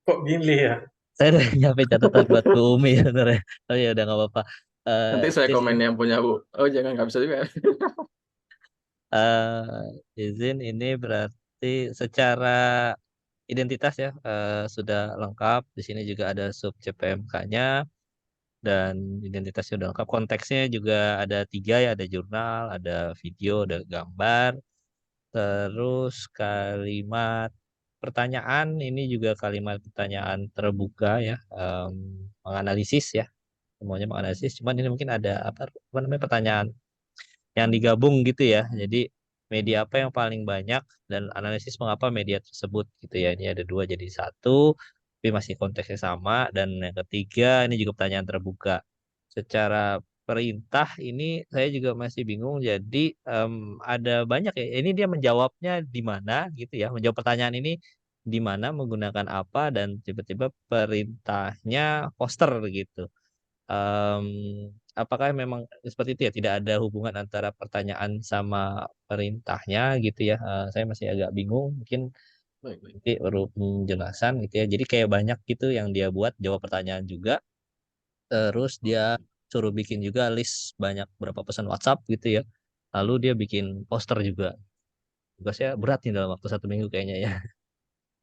[SPEAKER 9] Kok gini ya?
[SPEAKER 2] Saya udah nyampe catatan buat Bu Umi ya sebenarnya. Oh ya udah nggak apa-apa.
[SPEAKER 11] Nanti saya
[SPEAKER 2] Izin,
[SPEAKER 11] komen yang punya Bu. Oh jangan, nggak bisa juga.
[SPEAKER 2] izin ini berarti secara identitas ya sudah lengkap. Di sini juga ada sub CPMK-nya dan identitasnya sudah lengkap. Konteksnya juga ada 3 ya, ada jurnal, ada video, ada gambar. Terus kalimat pertanyaan ini juga kalimat pertanyaan terbuka ya, menganalisis ya, semuanya menganalisis. Cuman ini mungkin ada apa namanya pertanyaan yang digabung gitu ya. Jadi media apa yang paling banyak dan analisis mengapa media tersebut gitu ya. Ini ada 2 jadi 1, tapi masih konteksnya sama. Dan yang ketiga ini juga pertanyaan terbuka. Secara perintah ini saya juga masih bingung. Jadi ada banyak ya. Ini dia menjawabnya di mana gitu ya. Menjawab pertanyaan ini di mana menggunakan apa dan tiba-tiba perintahnya poster gitu. Em, apakah memang seperti itu ya? Tidak ada hubungan antara pertanyaan sama perintahnya gitu ya? Saya masih agak bingung. Mungkin
[SPEAKER 11] Baik, baik.
[SPEAKER 2] nanti perlu penjelasan gitu ya. Jadi kayak banyak gitu yang dia buat jawab pertanyaan juga. Terus dia suruh bikin juga list banyak berapa pesan WhatsApp gitu ya. Lalu dia bikin poster juga. Tugasnya berat nih dalam waktu 1 minggu kayaknya ya.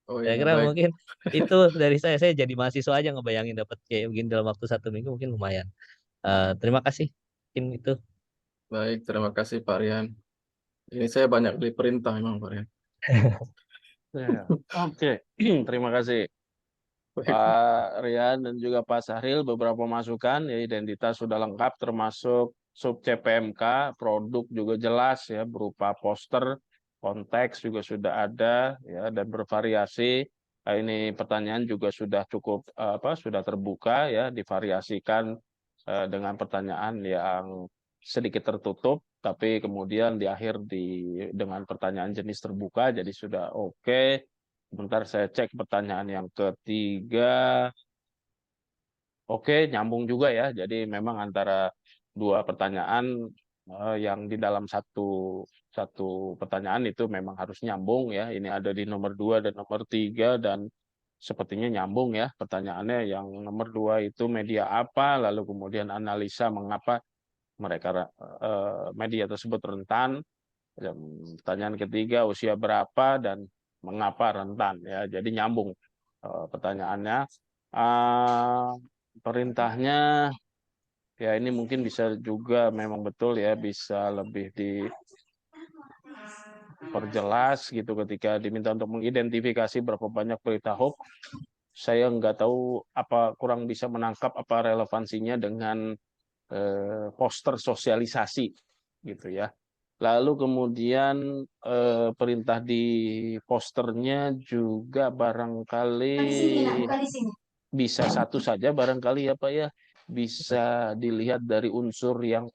[SPEAKER 11] Oh
[SPEAKER 2] Saya
[SPEAKER 11] iya,
[SPEAKER 2] kira
[SPEAKER 11] baik.
[SPEAKER 2] mungkin itu dari saya. Saya jadi mahasiswa aja ngebayangin dapat kayak begini dalam waktu 1 minggu mungkin lumayan. Terima kasih. Mungkin itu.
[SPEAKER 11] Baik, terima kasih Pak Rian. Ini saya banyak beli perintah memang Pak Rian.
[SPEAKER 1] Ya, oke, terima kasih
[SPEAKER 11] Baik.
[SPEAKER 1] Pak Rian dan juga Pak Sahril, beberapa masukan ya, identitas sudah lengkap termasuk sub CPMK, produk juga jelas ya berupa poster, konteks juga sudah ada ya dan bervariasi. Nah, ini pertanyaan juga sudah cukup sudah terbuka ya, divariasikan dengan pertanyaan yang sedikit tertutup tapi kemudian di akhir dengan pertanyaan jenis terbuka jadi sudah oke. Sebentar saya cek pertanyaan yang ketiga. Oke, nyambung juga ya. Jadi memang antara 2 pertanyaan yang di dalam satu pertanyaan itu memang harus nyambung ya. Ini ada di nomor 2 dan nomor 3 dan sepertinya nyambung ya pertanyaannya. Yang nomor 2 itu media apa, lalu kemudian analisa mengapa mereka media tersebut rentan. Pertanyaan ketiga usia berapa dan mengapa rentan ya. Jadi nyambung pertanyaannya. Perintahnya ya ini mungkin bisa juga memang betul ya bisa lebih diperjelas gitu ketika diminta untuk mengidentifikasi berapa banyak berita hoax. Saya nggak tahu apa kurang bisa menangkap apa relevansinya dengan poster sosialisasi gitu ya. Lalu kemudian perintah di posternya juga barangkali bisa satu saja barangkali ya Pak ya. Bisa dilihat dari unsur yang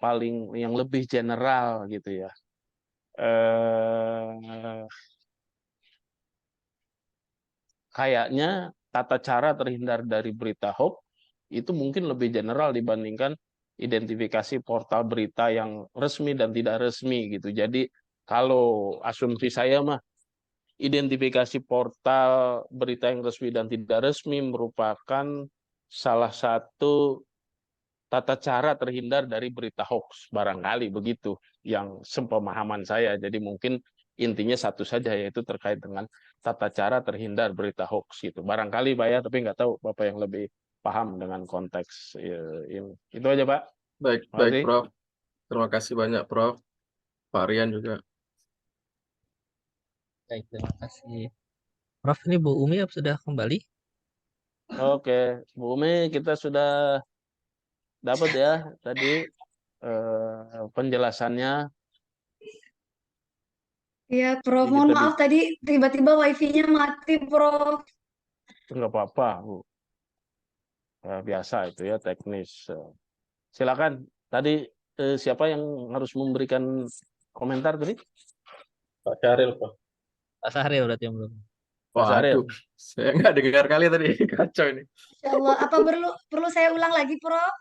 [SPEAKER 1] lebih general gitu ya. Kayaknya tata cara terhindar dari berita hoax itu mungkin lebih general dibandingkan identifikasi portal berita yang resmi dan tidak resmi gitu. Jadi kalau asumsi saya mah identifikasi portal berita yang resmi dan tidak resmi merupakan salah satu tata cara terhindar dari berita hoax barangkali begitu. yang sepemahaman saya. Jadi mungkin intinya satu saja, yaitu terkait dengan tata cara terhindar berita hoax gitu. Barangkali Pak ya, tapi nggak tahu Bapak yang lebih paham dengan konteks ini. Itu aja Pak.
[SPEAKER 11] Baik,
[SPEAKER 1] Terima
[SPEAKER 11] baik
[SPEAKER 1] kasih.
[SPEAKER 11] Prof. Terima kasih banyak Prof. Pak Rian juga.
[SPEAKER 2] Baik, terima kasih. Prof, ini Bu Umi sudah kembali?
[SPEAKER 1] Oke, Bu Umi, kita sudah dapat ya tadi penjelasannya.
[SPEAKER 7] Iya, Prof.
[SPEAKER 1] Jadi
[SPEAKER 7] Mohon
[SPEAKER 1] kita
[SPEAKER 7] maaf tadi tiba-tiba wifi-nya mati, Prof.
[SPEAKER 1] nggak apa-apa, Bu. Biasa itu ya, teknis. Silakan. Tadi siapa yang harus memberikan komentar tadi?
[SPEAKER 9] Pak Syahril, Pak.
[SPEAKER 2] Pak Sahril berarti yang belum.
[SPEAKER 1] Pak Syahril.
[SPEAKER 11] Waduh, saya nggak dengar kali tadi. Kacau ini.
[SPEAKER 7] Insya Allah, apa perlu saya ulang lagi, Prof?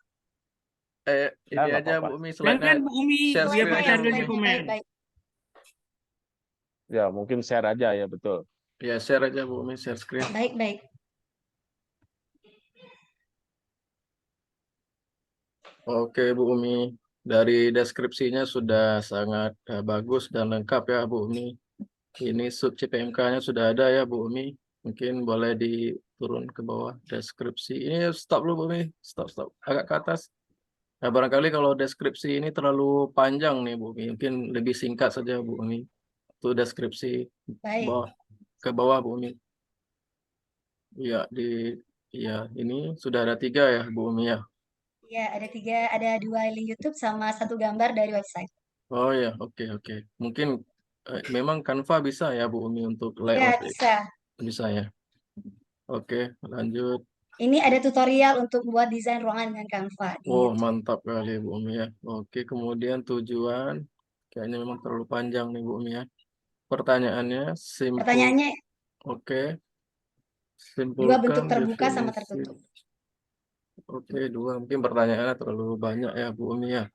[SPEAKER 1] Ya,
[SPEAKER 11] Ini
[SPEAKER 1] nggak
[SPEAKER 11] aja
[SPEAKER 1] apa-apa.
[SPEAKER 11] Bu Umi,
[SPEAKER 6] Jangan
[SPEAKER 11] slide-nya
[SPEAKER 6] Bu Umi,
[SPEAKER 11] share
[SPEAKER 6] biar
[SPEAKER 11] screen
[SPEAKER 6] Pak
[SPEAKER 11] aja
[SPEAKER 7] ya,
[SPEAKER 11] Bu
[SPEAKER 6] Syahril
[SPEAKER 11] Umi.
[SPEAKER 6] yang komen.
[SPEAKER 7] baik.
[SPEAKER 1] Ya, mungkin share aja ya, betul.
[SPEAKER 11] Ya, share aja Bu Umi, share screen.
[SPEAKER 7] Baik.
[SPEAKER 11] Oke Bu Umi, dari deskripsinya sudah sangat bagus dan lengkap ya Bu Umi. Ini sub CPMK-nya sudah ada ya Bu Umi. Mungkin boleh diturun ke bawah deskripsi. Ini stop dulu Bu Umi, stop. Agak ke atas. Nah, barangkali kalau deskripsi ini terlalu panjang nih Bu Umi, mungkin lebih singkat saja Bu Umi. Itu deskripsi
[SPEAKER 7] Baik.
[SPEAKER 11] ke bawah Bu Umi. Iya, ini sudah ada 3 ya Bu Umi ya.
[SPEAKER 7] Ya, ada 2 link YouTube sama 1 gambar dari website.
[SPEAKER 11] Oh ya, oke. Mungkin memang Canva bisa ya Bu Umi untuk
[SPEAKER 7] Ya,
[SPEAKER 11] layout.
[SPEAKER 7] bisa.
[SPEAKER 11] Bisa ya. Oke, lanjut.
[SPEAKER 7] Ini ada tutorial untuk buat desain ruangan dengan Canva di
[SPEAKER 11] Oh,
[SPEAKER 7] YouTube.
[SPEAKER 11] mantap kali Bu Umi ya. Oke, kemudian tujuan. Kayaknya memang terlalu panjang nih Bu Umi ya. Pertanyaannya simple.
[SPEAKER 7] Pertanyaannya
[SPEAKER 11] Oke.
[SPEAKER 7] 2
[SPEAKER 11] Simpulkan
[SPEAKER 7] bentuk terbuka sama
[SPEAKER 11] definisi.
[SPEAKER 7] tertutup.
[SPEAKER 11] Oke, 2. Mungkin pertanyaannya terlalu banyak ya Bu Umi ya.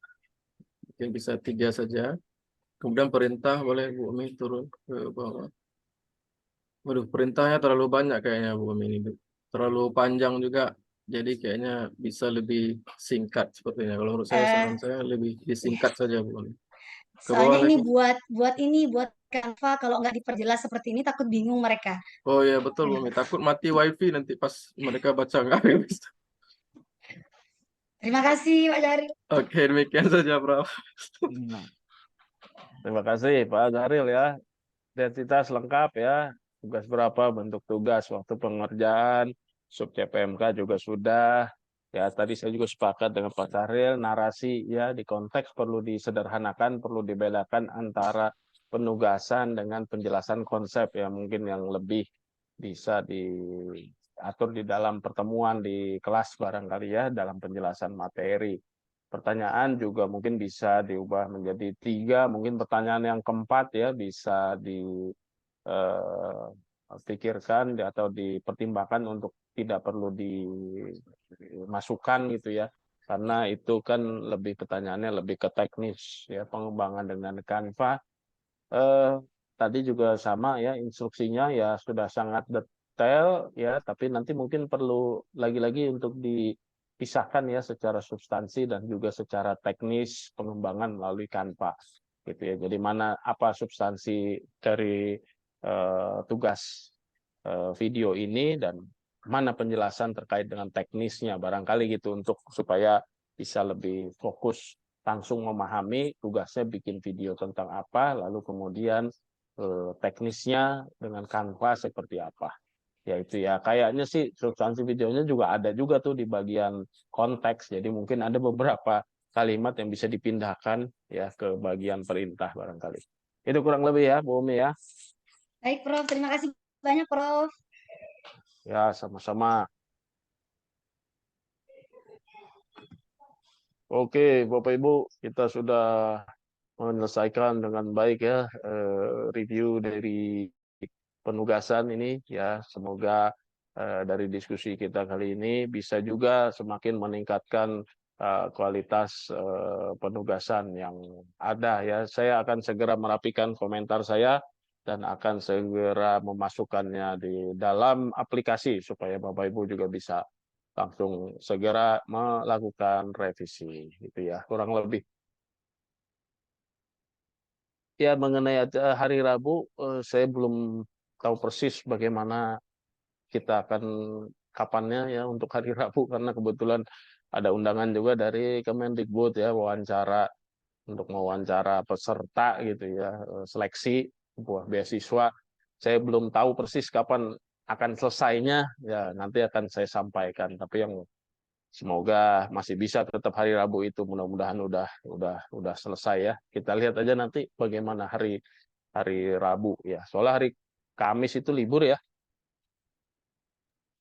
[SPEAKER 11] Mungkin bisa 3 saja. Kemudian perintah boleh Bu Umi turun ke bawah. Waduh, perintahnya terlalu banyak kayaknya Bu Umi ini. Terlalu panjang juga. Jadi kayaknya bisa lebih singkat sepertinya. Kalau menurut saya, saran saya lebih disingkat saja Bu Umi. Ke bawah
[SPEAKER 7] Soalnya ini
[SPEAKER 11] lagi.
[SPEAKER 7] buat Canva, kalau nggak diperjelas seperti ini takut bingung mereka.
[SPEAKER 11] Oh ya betul Bu Umi. Takut mati wifi nanti pas mereka baca nggak habis.
[SPEAKER 7] Terima kasih Pak Jaril.
[SPEAKER 11] Oke, demikian saja Prof.
[SPEAKER 1] Terima kasih Pak Syahril ya. Identitas lengkap ya. Tugas berapa, bentuk tugas, waktu pengerjaan, sub CPMK juga sudah. Ya, tadi saya juga sepakat dengan Pak Syahril, narasi ya di konteks perlu disederhanakan, perlu dibedakan antara penugasan dengan penjelasan konsep ya, mungkin yang lebih bisa diatur di dalam pertemuan di kelas barangkali ya, dalam penjelasan materi. Pertanyaan juga mungkin bisa diubah menjadi 3, mungkin pertanyaan yang keempat ya bisa dipikirkan atau dipertimbangkan untuk tidak perlu dimasukkan gitu ya, karena itu kan lebih pertanyaannya lebih ke teknis ya, pengembangan dengan Canva. Tadi juga sama ya, instruksinya ya sudah sangat detail ya, tapi nanti mungkin perlu lagi-lagi untuk dipisahkan ya secara substansi dan juga secara teknis pengembangan melalui Canva gitu ya. Jadi apa substansi dari tugas video ini dan mana penjelasan terkait dengan teknisnya barangkali gitu, untuk supaya bisa lebih fokus langsung memahami tugasnya bikin video tentang apa, lalu kemudian teknisnya dengan Canva seperti apa. Ya itu ya, kayaknya sih substansi videonya juga ada juga tuh di bagian konteks. Jadi mungkin ada beberapa kalimat yang bisa dipindahkan ya ke bagian perintah barangkali. Itu kurang lebih ya, Bu Umi ya.
[SPEAKER 7] Baik Prof, terima kasih banyak Prof.
[SPEAKER 1] Ya, sama-sama. Oke, Bapak Ibu, kita sudah menyelesaikan dengan baik ya review dari penugasan ini ya. Semoga dari diskusi kita kali ini bisa juga semakin meningkatkan kualitas penugasan yang ada ya. Saya akan segera merapikan komentar saya dan akan segera memasukkannya di dalam aplikasi supaya Bapak Ibu juga bisa langsung segera melakukan revisi gitu ya, kurang lebih Ya mengenai hari Rabu, saya belum tahu persis bagaimana kita akan kapannya ya untuk hari Rabu, karena kebetulan ada undangan juga dari Kemendikbud ya, wawancara untuk mewawancara peserta gitu ya, seleksi sebuah beasiswa. Saya belum tahu persis kapan akan selesainya, ya nanti akan saya sampaikan. Tapi yang semoga masih bisa tetap hari Rabu itu, mudah-mudahan udah selesai ya. Kita lihat aja nanti bagaimana hari Rabu ya. Soalnya hari Kamis itu libur ya.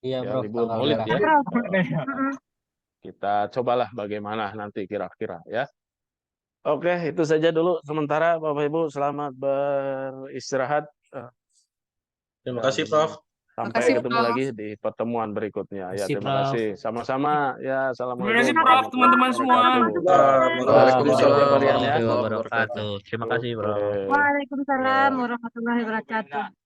[SPEAKER 2] Iya,
[SPEAKER 1] Ya,
[SPEAKER 2] Bro,
[SPEAKER 1] libur
[SPEAKER 2] tanggal
[SPEAKER 1] Maulid
[SPEAKER 2] merah.
[SPEAKER 1] ya. Kita cobalah bagaimana nanti kira-kira ya. Oke, itu saja dulu sementara Bapak Ibu, selamat beristirahat.
[SPEAKER 9] Terima
[SPEAKER 1] Dan
[SPEAKER 9] kasih, Prof.
[SPEAKER 1] sampai
[SPEAKER 8] Makasih,
[SPEAKER 1] ketemu
[SPEAKER 8] Prof.
[SPEAKER 1] lagi di pertemuan berikutnya. Ya,
[SPEAKER 10] Kasih,
[SPEAKER 1] terima
[SPEAKER 10] Prof.
[SPEAKER 1] kasih. Sama-sama ya.
[SPEAKER 6] Terima
[SPEAKER 1] Assalamualaikum
[SPEAKER 6] kasih Prof,
[SPEAKER 1] warahmatullahi
[SPEAKER 6] teman-teman semua.
[SPEAKER 1] wabarakatuh.
[SPEAKER 11] Waalaikumsalam
[SPEAKER 1] Berikutnya Pak Rian ya.
[SPEAKER 2] Warahmatullahi
[SPEAKER 11] warahmatullahi
[SPEAKER 2] wabarakatuh.
[SPEAKER 11] wabarakatuh.
[SPEAKER 2] Terima kasih, Bro.
[SPEAKER 1] Oke.
[SPEAKER 3] Waalaikumsalam
[SPEAKER 1] Ya.
[SPEAKER 3] warahmatullahi wabarakatuh.